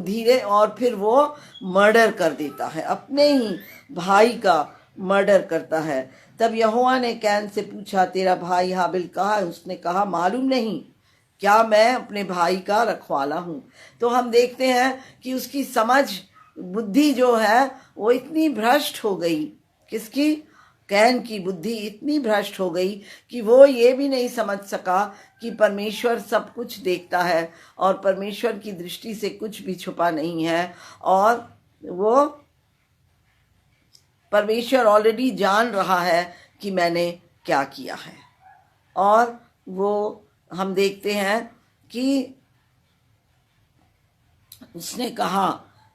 धीरे और फिर वो मर्डर कर देता है, अपने ही भाई का मर्डर करता है। तब यहोवा ने कैन से पूछा, तेरा भाई हाबिल कहाँ है? उसने कहा, मालूम नहीं, क्या मैं अपने भाई का रखवाला हूँ। तो हम देखते हैं कि उसकी समझ बुद्धि जो है वो इतनी भ्रष्ट हो गई। किसकी? कैन की बुद्धि इतनी भ्रष्ट हो गई कि वो ये भी नहीं समझ सका कि परमेश्वर सब कुछ देखता है और परमेश्वर की दृष्टि से कुछ भी छुपा नहीं है और वो परमेश्वर ऑलरेडी जान रहा है कि मैंने क्या किया है। और वो हम देखते हैं कि उसने कहा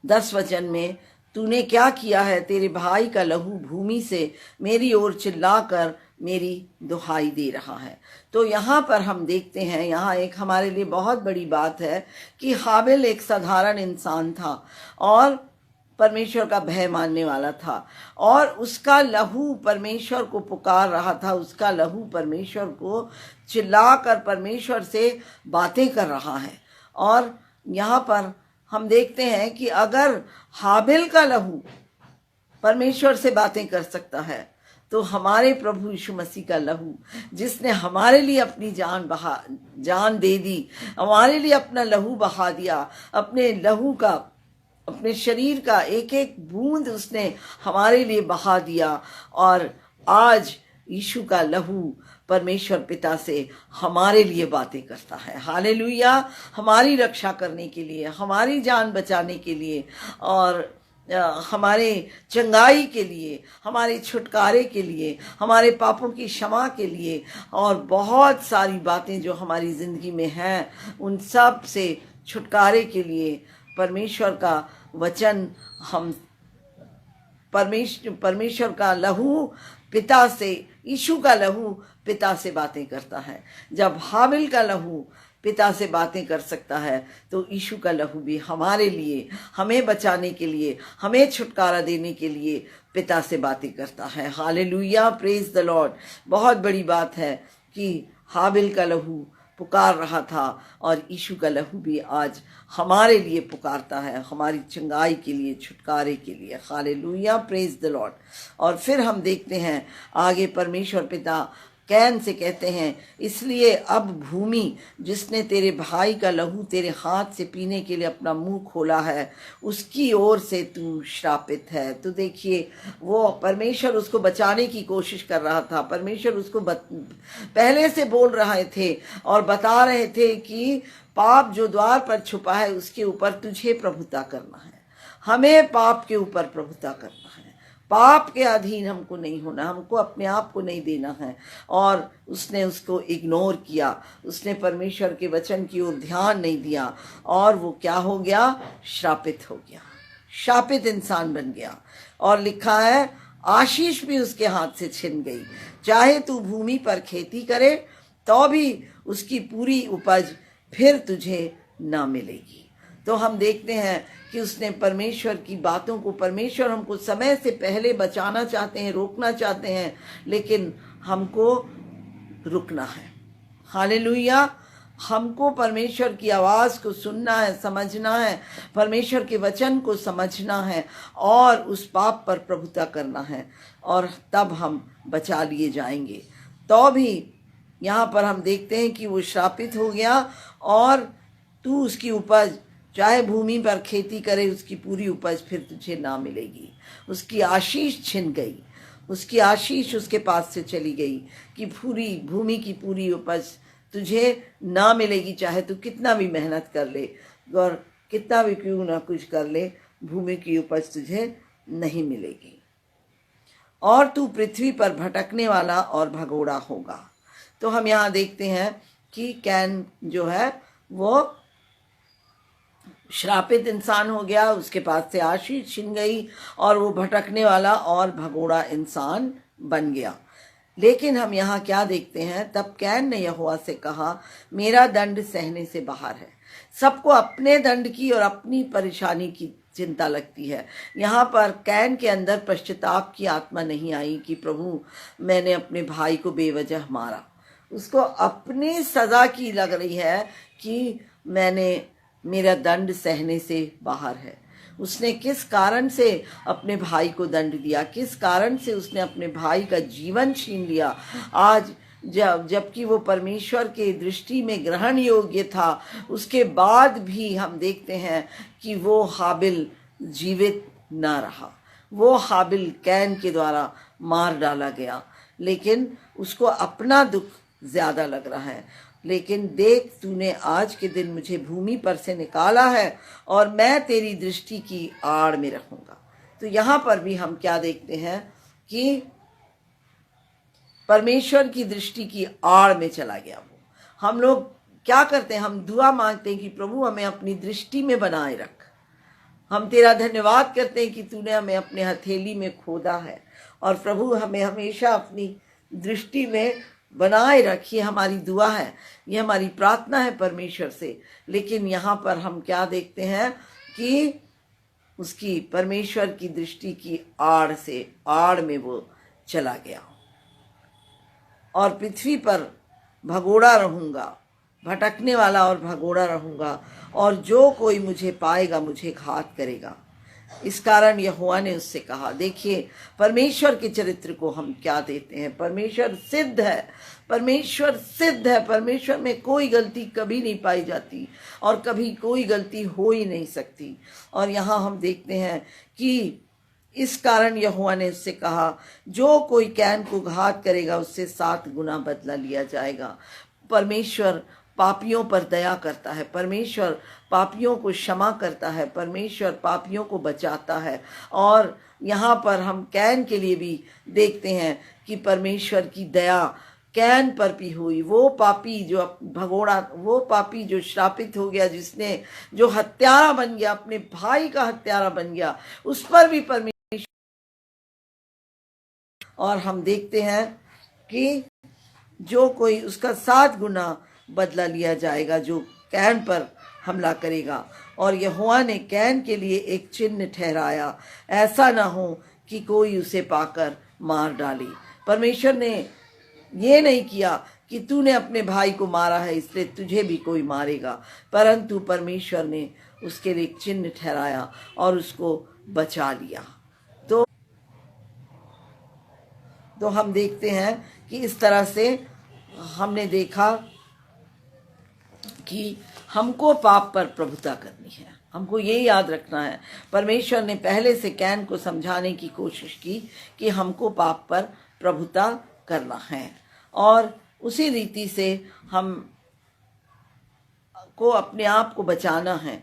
10 वचन में, तूने क्या किया है? तेरे भाई का लहू भूमि से मेरी ओर चिल्लाकर मेरी दुहाई दे रहा है। तो यहाँ पर हम देखते हैं, यहाँ एक हमारे लिए बहुत बड़ी बात है कि हाबिल एक साधारण इंसान था और परमेश्वर का भय मानने वाला था और उसका लहू परमेश्वर को पुकार रहा था, उसका लहू परमेश्वर को चिल्लाकर परमेश्वर से बातें कर रहा है। और यहाँ पर हम देखते हैं कि अगर हाबिल का लहू परमेश्वर से बातें कर सकता है तो हमारे प्रभु यीशु मसीह का लहू, जिसने हमारे लिए अपनी जान दे दी, हमारे लिए अपना लहू बहा दिया, अपने लहू का, अपने शरीर का एक एक बूंद उसने हमारे लिए बहा दिया। और आज यीशु का लहू परमेश्वर पिता से हमारे लिए बातें करता है। हालेलुया। हमारी रक्षा करने के लिए, हमारी जान बचाने के लिए, और हमारे चंगाई के लिए, हमारे छुटकारे के लिए, हमारे पापों की क्षमा के लिए, और बहुत सारी बातें जो हमारी ज़िंदगी में हैं उन सब से छुटकारे के लिए परमेश्वर का वचन, हम परमेश्वर का लहू पिता से, यीशु का लहू पिता से बातें करता है। जब हाबिल का लहू पिता से बातें कर सकता है तो यीशु का लहू भी हमारे लिए, हमें बचाने के लिए, हमें छुटकारा देने के लिए पिता से बातें करता है। Hallelujah, praise the Lord. बहुत बड़ी बात है कि हाबिल का लहू पुकार रहा था और यीशु का लहू भी आज हमारे लिए पुकारता है, हमारी चंगाई के लिए, छुटकारे के लिए। Hallelujah, praise the Lord. और फिर हम देखते हैं आगे, परमेश्वर पिता कैन से कहते हैं, इसलिए अब भूमि जिसने तेरे भाई का लहू तेरे हाथ से पीने के लिए अपना मुंह खोला है, उसकी ओर से तू श्रापित है। तो देखिए, वो परमेश्वर उसको बचाने की कोशिश कर रहा था। परमेश्वर उसको पहले से बोल रहे थे और बता रहे थे कि पाप जो द्वार पर छुपा है उसके ऊपर तुझे प्रभुता करना है। हमें पाप के ऊपर प्रभुता करना है, पाप के अधीन हमको नहीं होना, हमको अपने आप को नहीं देना है। और उसने उसको इग्नोर किया, उसने परमेश्वर के वचन की ओर ध्यान नहीं दिया, और वो क्या हो गया? श्रापित हो गया, शापित इंसान बन गया। और लिखा है, आशीष भी उसके हाथ से छिन गई। चाहे तू भूमि पर खेती करे तो भी उसकी पूरी उपज फिर तुझे ना मिलेगी। तो हम देखते हैं कि उसने परमेश्वर की बातों को, परमेश्वर हमको समय से पहले बचाना चाहते हैं, रोकना चाहते हैं, लेकिन हमको रुकना है। हालेलुया। हमको परमेश्वर की आवाज़ को सुनना है, समझना है, परमेश्वर के वचन को समझना है और उस पाप पर प्रभुता करना है, और तब हम बचा लिए जाएंगे। तो भी यहाँ पर हम देखते हैं कि वो श्रापित हो गया, और तू उसकी उपज, चाहे भूमि पर खेती करे, उसकी पूरी उपज फिर तुझे ना मिलेगी। उसकी आशीष छिन गई, उसकी आशीष उसके पास से चली गई कि पूरी भूमि की पूरी उपज तुझे ना मिलेगी। चाहे तू कितना भी मेहनत कर ले और कितना भी क्यों ना कुछ कर ले, भूमि की उपज तुझे नहीं मिलेगी। और तू पृथ्वी पर भटकने वाला और भगोड़ा होगा। तो हम यहाँ देखते हैं कि कैन जो है वो श्रापित इंसान हो गया, उसके पास से आशीष छिन गई और वो भटकने वाला और भगोड़ा इंसान बन गया। लेकिन हम यहाँ क्या देखते हैं, तब कैन ने यहोवा से कहा, मेरा दंड सहने से बाहर है। सबको अपने दंड की और अपनी परेशानी की चिंता लगती है। यहाँ पर कैन के अंदर पश्चाताप की आत्मा नहीं आई कि प्रभु मैंने अपने भाई को बेवजह मारा। उसको अपनी सजा की लग रही है कि मेरा दंड सहने से बाहर है। उसने किस कारण से अपने भाई को दंड दिया, किस कारण से उसने अपने भाई का जीवन छीन लिया। आज जबकि वो परमेश्वर के दृष्टि में ग्रहण योग्य था, उसके बाद भी हम देखते हैं कि वो हाबिल जीवित ना रहा। वो हाबिल कैन के द्वारा मार डाला गया, लेकिन उसको अपना दुख ज़्यादा लग रहा है। लेकिन देख, तूने आज के दिन मुझे भूमि पर से निकाला है और मैं तेरी दृष्टि की आड़ में रहूंगा। तो यहाँ पर भी हम क्या देखते हैं कि परमेश्वर की दृष्टि की आड़ में चला गया वो। हम लोग क्या करते हैं, हम दुआ मांगते हैं कि प्रभु हमें अपनी दृष्टि में बनाए रख। हम तेरा धन्यवाद करते हैं कि तूने हमें अपने हथेली में खोदा है, और प्रभु हमें हमेशा अपनी दृष्टि में बनाए रखिए। हमारी दुआ है, ये हमारी प्रार्थना है परमेश्वर से। लेकिन यहाँ पर हम क्या देखते हैं कि उसकी परमेश्वर की दृष्टि की आड़ में वो चला गया। और पृथ्वी पर भगोड़ा रहूँगा, भटकने वाला और भगोड़ा रहूँगा, और जो कोई मुझे पाएगा मुझे घात करेगा। इस कारण यहोवा ने उससे कहा, देखिए परमेश्वर के चरित्र को हम क्या देते हैं। परमेश्वर सिद्ध है, परमेश्वर सिद्ध है, परमेश्वर में कोई गलती कभी नहीं पाई जाती और कभी कोई गलती हो ही नहीं सकती। और यहाँ हम देखते हैं कि इस कारण यहोवा ने उससे कहा, जो कोई कैन को घात करेगा उससे 7 गुना बदला लिया जाएगा। परमेश्वर पापियों पर दया करता है, परमेश्वर पापियों को क्षमा करता है, परमेश्वर पापियों को बचाता है। और यहाँ पर हम कैन के लिए भी देखते हैं कि परमेश्वर की दया कैन पर भी हुई। वो पापी जो भगोड़ा, वो पापी जो श्रापित हो गया, जिसने जो हत्यारा बन गया, अपने भाई का हत्यारा बन गया, उस पर भी परमेश्वर। और हम देखते हैं कि जो कोई उसका 7 गुना बदला लिया जाएगा जो कैन पर हमला करेगा। और यहोवा ने कैन के लिए एक चिन्ह ठहराया, ऐसा ना हो कि कोई उसे पाकर मार डाले। परमेश्वर ने ये नहीं किया कि तूने अपने भाई को मारा है इसलिए तुझे भी कोई मारेगा, परंतु परमेश्वर ने उसके लिए एक चिन्ह ठहराया और उसको बचा लिया। तो हम देखते हैं कि इस तरह से हमने देखा कि हमको पाप पर प्रभुता करनी है। हमको ये याद रखना है, परमेश्वर ने पहले से कैन को समझाने की कोशिश की कि हमको पाप पर प्रभुता करना है, और उसी रीति से हम को अपने आप को बचाना है।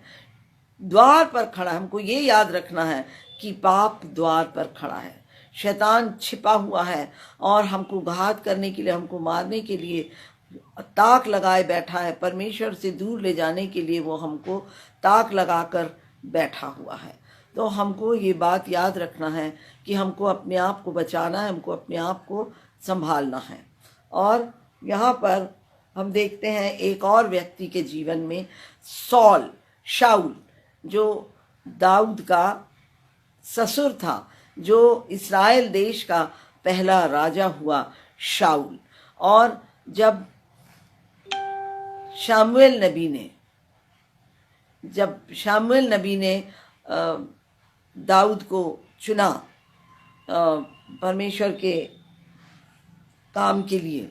द्वार पर खड़ा, हमको ये याद रखना है कि पाप द्वार पर खड़ा है, शैतान छिपा हुआ है और हमको घात करने के लिए, हमको मारने के लिए ताक लगाए बैठा है। परमेश्वर से दूर ले जाने के लिए वो हमको ताक लगाकर बैठा हुआ है। तो हमको ये बात याद रखना है कि हमको अपने आप को बचाना है, हमको अपने आप को संभालना है। और यहाँ पर हम देखते हैं एक और व्यक्ति के जीवन में, शाऊल, जो दाऊद का ससुर था, जो इस्राएल देश का पहला राजा हुआ शाऊल। और जब शमूएल नबी ने दाऊद को चुना परमेश्वर के काम के लिए,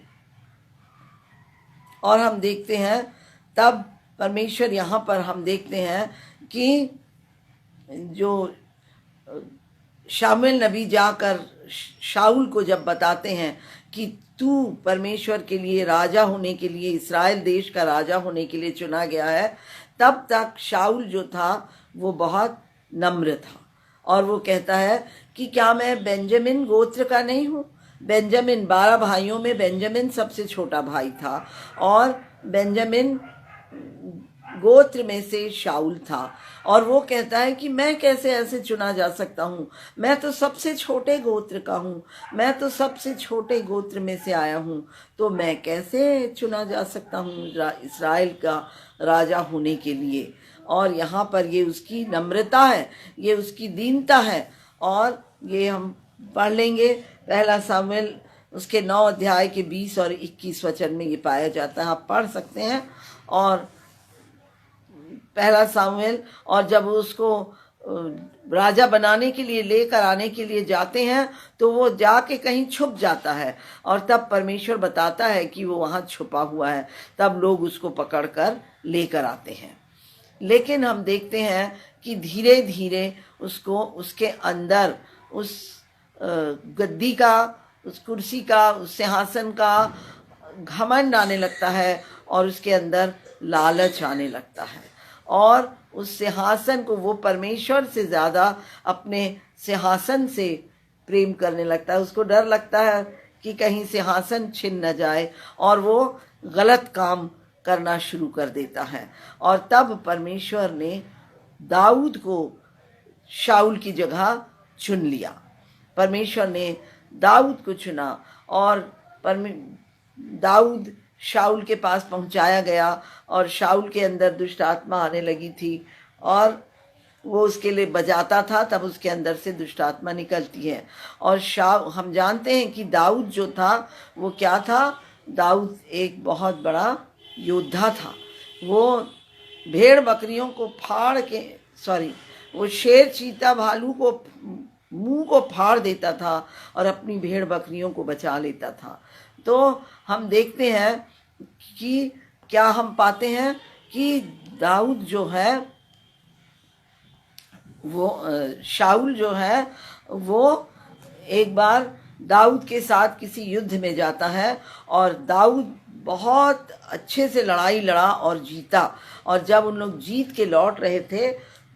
और हम देखते हैं तब परमेश्वर, यहाँ पर हम देखते हैं कि जो शमूएल नबी जाकर शाऊल को जब बताते हैं कि तू परमेश्वर के लिए राजा होने के लिए, इस्राएल देश का राजा होने के लिए चुना गया है, तब तक शाऊल जो था वो बहुत नम्र था और वो कहता है कि क्या मैं बेंजामिन गोत्र का नहीं हूँ। बेंजामिन 12 भाइयों में बेंजामिन सबसे छोटा भाई था और बेंजामिन गोत्र में से शाऊल था। और वो कहता है कि मैं कैसे ऐसे चुना जा सकता हूँ, मैं तो सबसे छोटे गोत्र का हूँ, मैं तो सबसे छोटे गोत्र में से आया हूँ, तो मैं कैसे चुना जा सकता हूँ इस्राएल का राजा होने के लिए। और यहाँ पर ये उसकी नम्रता है, ये उसकी दीनता है। और ये हम पढ़ लेंगे, पहला सामुएल उसके 9 अध्याय के 20 और 21 वचन में ये पाया जाता है, आप पढ़ सकते हैं। और पहला सामुएल, और जब उसको राजा बनाने के लिए लेकर आने के लिए जाते हैं तो वो जाके कहीं छुप जाता है और तब परमेश्वर बताता है कि वो वहाँ छुपा हुआ है, तब लोग उसको पकड़कर लेकर आते हैं। लेकिन हम देखते हैं कि धीरे धीरे उसको उसके अंदर उस गद्दी का, उस कुर्सी का, उस सिंहासन का घमंड आने लगता है और उसके अंदर लालच आने लगता है और उस सिंहासन को वो परमेश्वर से ज़्यादा अपने सिंहासन से प्रेम करने लगता है। उसको डर लगता है कि कहीं सिंहासन छिन न जाए और वो गलत काम करना शुरू कर देता है। और तब परमेश्वर ने दाऊद को शाऊल की जगह चुन लिया। परमेश्वर ने दाऊद को चुना और दाऊद शाऊल के पास पहुंचाया गया और शाऊल के अंदर दुष्ट आत्मा आने लगी थी और वो उसके लिए बजाता था, तब उसके अंदर से दुष्ट आत्मा निकलती है। और हम जानते हैं कि दाऊद जो था वो क्या था, दाऊद एक बहुत बड़ा योद्धा था। वो भेड़ बकरियों को वो शेर चीता भालू को मुंह को फाड़ देता था और अपनी भेड़ बकरियों को बचा लेता था। तो हम देखते हैं कि क्या हम पाते हैं कि दाऊद जो है वो शाऊल जो है वो एक बार दाऊद के साथ किसी युद्ध में जाता है और दाऊद बहुत अच्छे से लड़ाई लड़ा और जीता। और जब उन लोग जीत के लौट रहे थे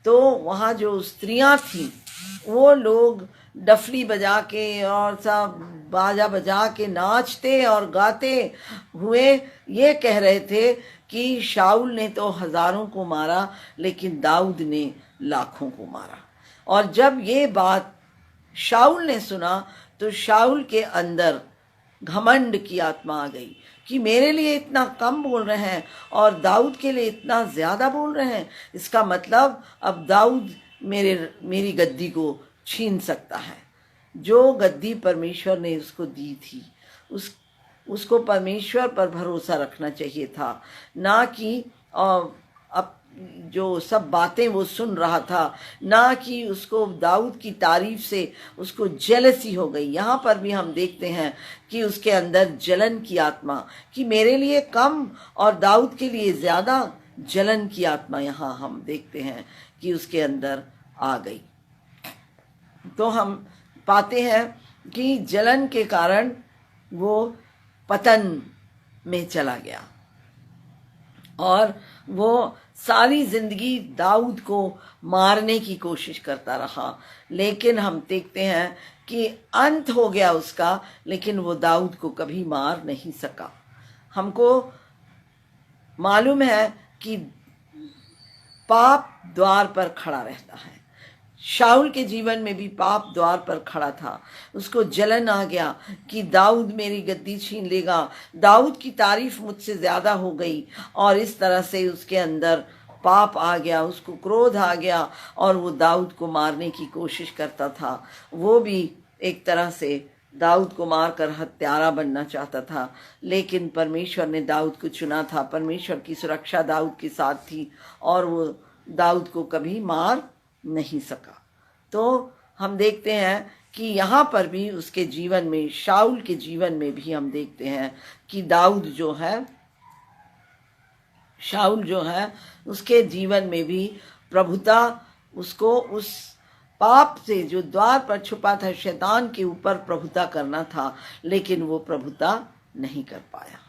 तो वहाँ जो स्त्रियां थीं वो लोग डफली बजा के और सब बाजा बजा के नाचते और गाते हुए ये कह रहे थे कि शाऊल ने तो हजारों को मारा लेकिन दाऊद ने लाखों को मारा। और जब ये बात शाऊल ने सुना तो शाऊल के अंदर घमंड की आत्मा आ गई कि मेरे लिए इतना कम बोल रहे हैं और दाऊद के लिए इतना ज्यादा बोल रहे हैं। इसका मतलब अब दाऊद मेरी गद्दी को छीन सकता है। जो गद्दी परमेश्वर ने उसको दी थी उसको परमेश्वर पर भरोसा रखना चाहिए था, ना कि अब जो सब बातें वो सुन रहा था, ना कि उसको दाऊद की तारीफ से उसको जेलसी हो गई। यहाँ पर भी हम देखते हैं कि उसके अंदर जलन की आत्मा, कि मेरे लिए कम और दाऊद के लिए ज्यादा जलन की आत्मा यहाँ हम देखते हैं कि उसके अंदर आ गई। तो हम पाते हैं कि जलन के कारण वो पतन में चला गया और वो सारी जिंदगी दाऊद को मारने की कोशिश करता रहा। लेकिन हम देखते हैं कि अंत हो गया उसका, लेकिन वो दाऊद को कभी मार नहीं सका। हमको मालूम है कि पाप द्वार पर खड़ा रहता है। शाऊल के जीवन में भी पाप द्वार पर खड़ा था। उसको जलन आ गया कि दाऊद मेरी गद्दी छीन लेगा, दाऊद की तारीफ मुझसे ज्यादा हो गई और इस तरह से उसके अंदर पाप आ गया, उसको क्रोध आ गया और वो दाऊद को मारने की कोशिश करता था। वो भी एक तरह से दाऊद को मारकर हत्यारा बनना चाहता था, लेकिन परमेश्वर ने दाऊद को चुना था। परमेश्वर की सुरक्षा दाऊद के साथ थी और वो दाऊद को कभी मार नहीं सका। तो हम देखते हैं कि यहाँ पर भी उसके जीवन में, शाऊल के जीवन में भी हम देखते हैं कि शाऊल जो है उसके जीवन में भी प्रभुता उसको उस पाप से जो द्वार पर छुपा था शैतान के ऊपर प्रभुता करना था, लेकिन वो प्रभुता नहीं कर पाया।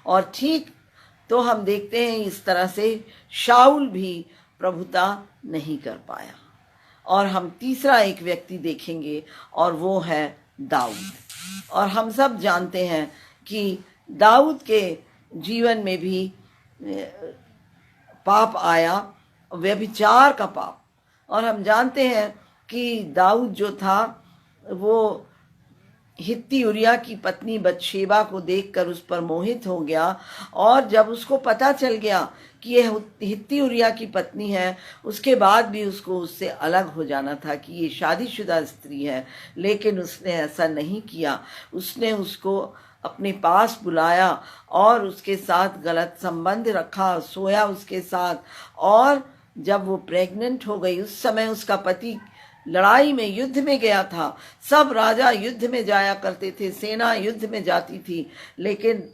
और ठीक तो हम देखते हैं इस तरह से शाऊल भी प्रभुता नहीं कर पाया। और हम तीसरा एक व्यक्ति देखेंगे और वो है दाऊद। और हम सब जानते हैं कि दाऊद के जीवन में भी पाप आया, व्यभिचार का पाप। और हम जानते हैं कि दाऊद जो था वो हित्ती उरिया की पत्नी बतशेबा को देखकर उस पर मोहित हो गया। और जब उसको पता चल गया कि ये हित्ती उरिया की पत्नी है, उसके बाद भी उसको उससे अलग हो जाना था कि ये शादीशुदा स्त्री है, लेकिन उसने ऐसा नहीं किया। उसने उसको अपने पास बुलाया और उसके साथ गलत संबंध रखा, सोया उसके साथ। और जब वो प्रेग्नेंट हो गई, उस समय उसका पति लड़ाई में, युद्ध में गया था। सब राजा युद्ध में जाया करते थे, सेना युद्ध में जाती थी, लेकिन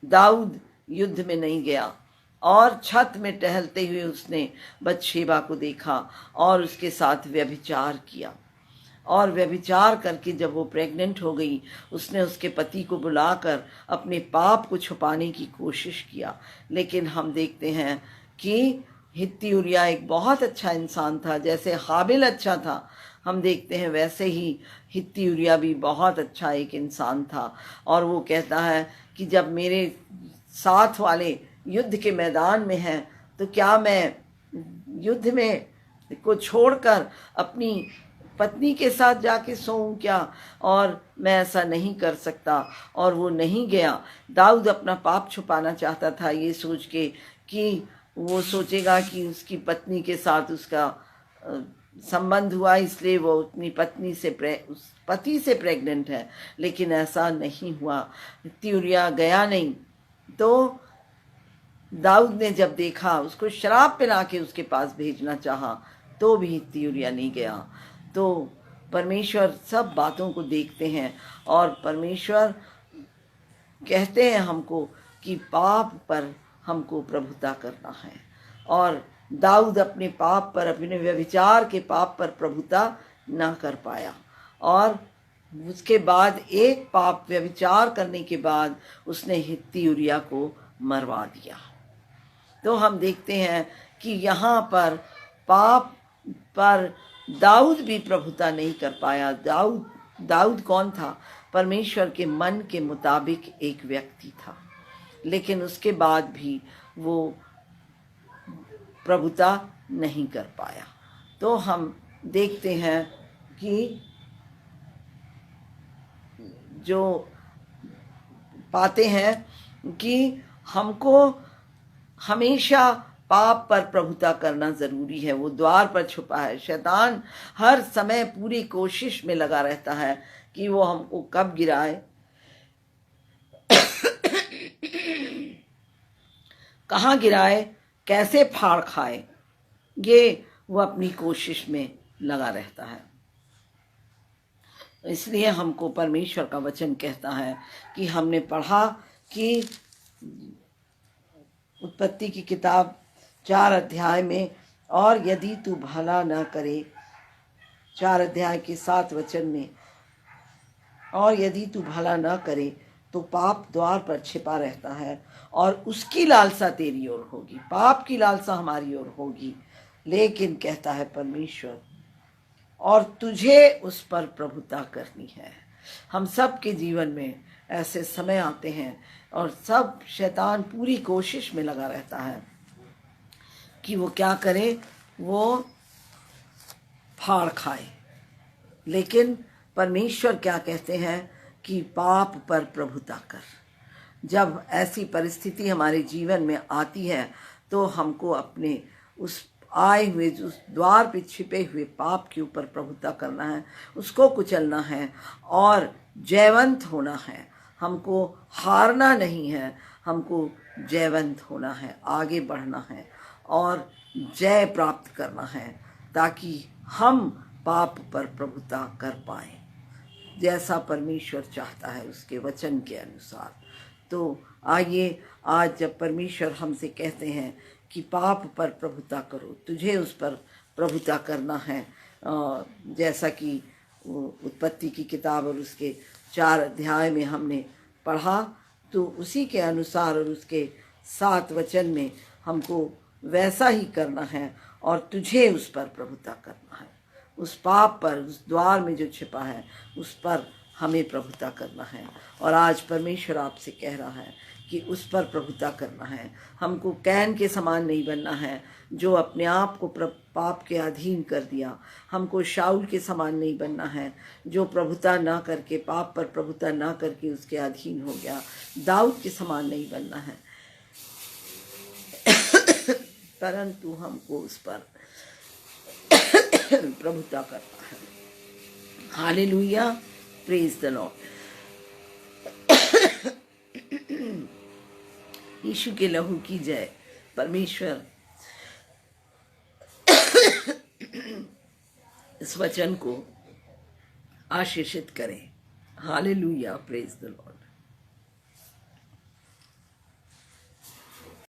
दाऊद युद्ध में नहीं गया। और छत में टहलते हुए उसने बतशेबा को देखा और उसके साथ व्यभिचार किया। और व्यभिचार करके जब वो प्रेग्नेंट हो गई, उसने उसके पति को बुलाकर अपने पाप को छुपाने की कोशिश किया। लेकिन हम देखते हैं कि हित्ती उरिया एक बहुत अच्छा इंसान था। जैसे हाबिल अच्छा था, हम देखते हैं वैसे ही हित्ती उरिया भी बहुत अच्छा एक इंसान था। और वो कहता है कि जब मेरे साथ वाले युद्ध के मैदान में हैं तो क्या मैं युद्ध में को छोड़कर अपनी पत्नी के साथ जाके सोऊं क्या? और मैं ऐसा नहीं कर सकता। और वो नहीं गया। दाऊद अपना पाप छुपाना चाहता था, ये सोच के कि वो सोचेगा कि उसकी पत्नी के साथ उसका संबंध हुआ, इसलिए वो अपनी उस पति से प्रेग्नेंट है। लेकिन ऐसा नहीं हुआ। हित्ती उरिया गया नहीं। तो दाऊद ने जब देखा, उसको शराब पिला के उसके पास भेजना चाहा, तो भी हित्ती यूरिया नहीं गया। तो परमेश्वर सब बातों को देखते हैं और परमेश्वर कहते हैं हमको कि पाप पर हमको प्रभुता करना है। और दाऊद अपने पाप पर, अपने व्यभिचार के पाप पर प्रभुता ना कर पाया, और उसके बाद एक पाप व्यभिचार करने के बाद उसने हित्ती यूरिया को मरवा दिया। तो हम देखते हैं कि यहाँ पर पाप पर दाऊद भी प्रभुता नहीं कर पाया। दाऊद कौन था? परमेश्वर के मन के मुताबिक एक व्यक्ति था, लेकिन उसके बाद भी वो प्रभुता नहीं कर पाया। तो हम देखते हैं कि जो पाते हैं कि हमको हमेशा पाप पर प्रभुता करना जरूरी है। वो द्वार पर छुपा है। शैतान हर समय पूरी कोशिश में लगा रहता है कि वो हमको कब गिराए, कहाँ गिराए, कैसे फाड़ खाए, ये वो अपनी कोशिश में लगा रहता है। इसलिए हमको परमेश्वर का वचन कहता है कि हमने पढ़ा कि उत्पत्ति की किताब 4 अध्याय में, और यदि तू भला न करे, 4 अध्याय के 7 वचन में, और यदि तू भला न करे तो पाप द्वार पर छिपा रहता है और उसकी लालसा तेरी ओर होगी। पाप की लालसा हमारी ओर होगी, लेकिन कहता है परमेश्वर, और तुझे उस पर प्रभुता करनी है। हम सब के जीवन में ऐसे समय आते हैं और सब शैतान पूरी कोशिश में लगा रहता है कि वो क्या करे, वो फाड़ खाए। लेकिन परमेश्वर क्या कहते हैं कि पाप पर प्रभुता कर। जब ऐसी परिस्थिति हमारे जीवन में आती है तो हमको अपने उस आए हुए, उस द्वार पे छिपे हुए पाप के ऊपर प्रभुता करना है, उसको कुचलना है और जयवंत होना है। हमको हारना नहीं है, हमको जयवंत होना है, आगे बढ़ना है और जय प्राप्त करना है, ताकि हम पाप पर प्रभुता कर पाए जैसा परमेश्वर चाहता है उसके वचन के अनुसार। तो आइए, आज जब परमेश्वर हमसे कहते हैं कि पाप पर प्रभुता करो, तुझे उस पर प्रभुता करना है, जैसा कि उत्पत्ति की किताब और उसके 4 अध्याय में हमने पढ़ा, तो उसी के अनुसार और उसके 7 वचन में हमको वैसा ही करना है और तुझे उस पर प्रभुता करना है। उस पाप पर, उस द्वार में जो छिपा है, उस पर हमें प्रभुता करना है। और आज परमेश्वर आपसे कह रहा है कि उस पर प्रभुता करना है। हमको कैन के समान नहीं बनना है जो अपने आप को पाप के अधीन कर दिया। हमको शाऊल के समान नहीं बनना है जो प्रभुता ना करके, पाप पर प्रभुता ना करके उसके अधीन हो गया। दाऊद के समान नहीं बनना है, परंतु हमको उस पर प्रभुता करना है। Hallelujah, praise the lord. Yeshu के लहू की जय। परमेश्वर इस वचन को आशीषित करें। Hallelujah, praise the Lord.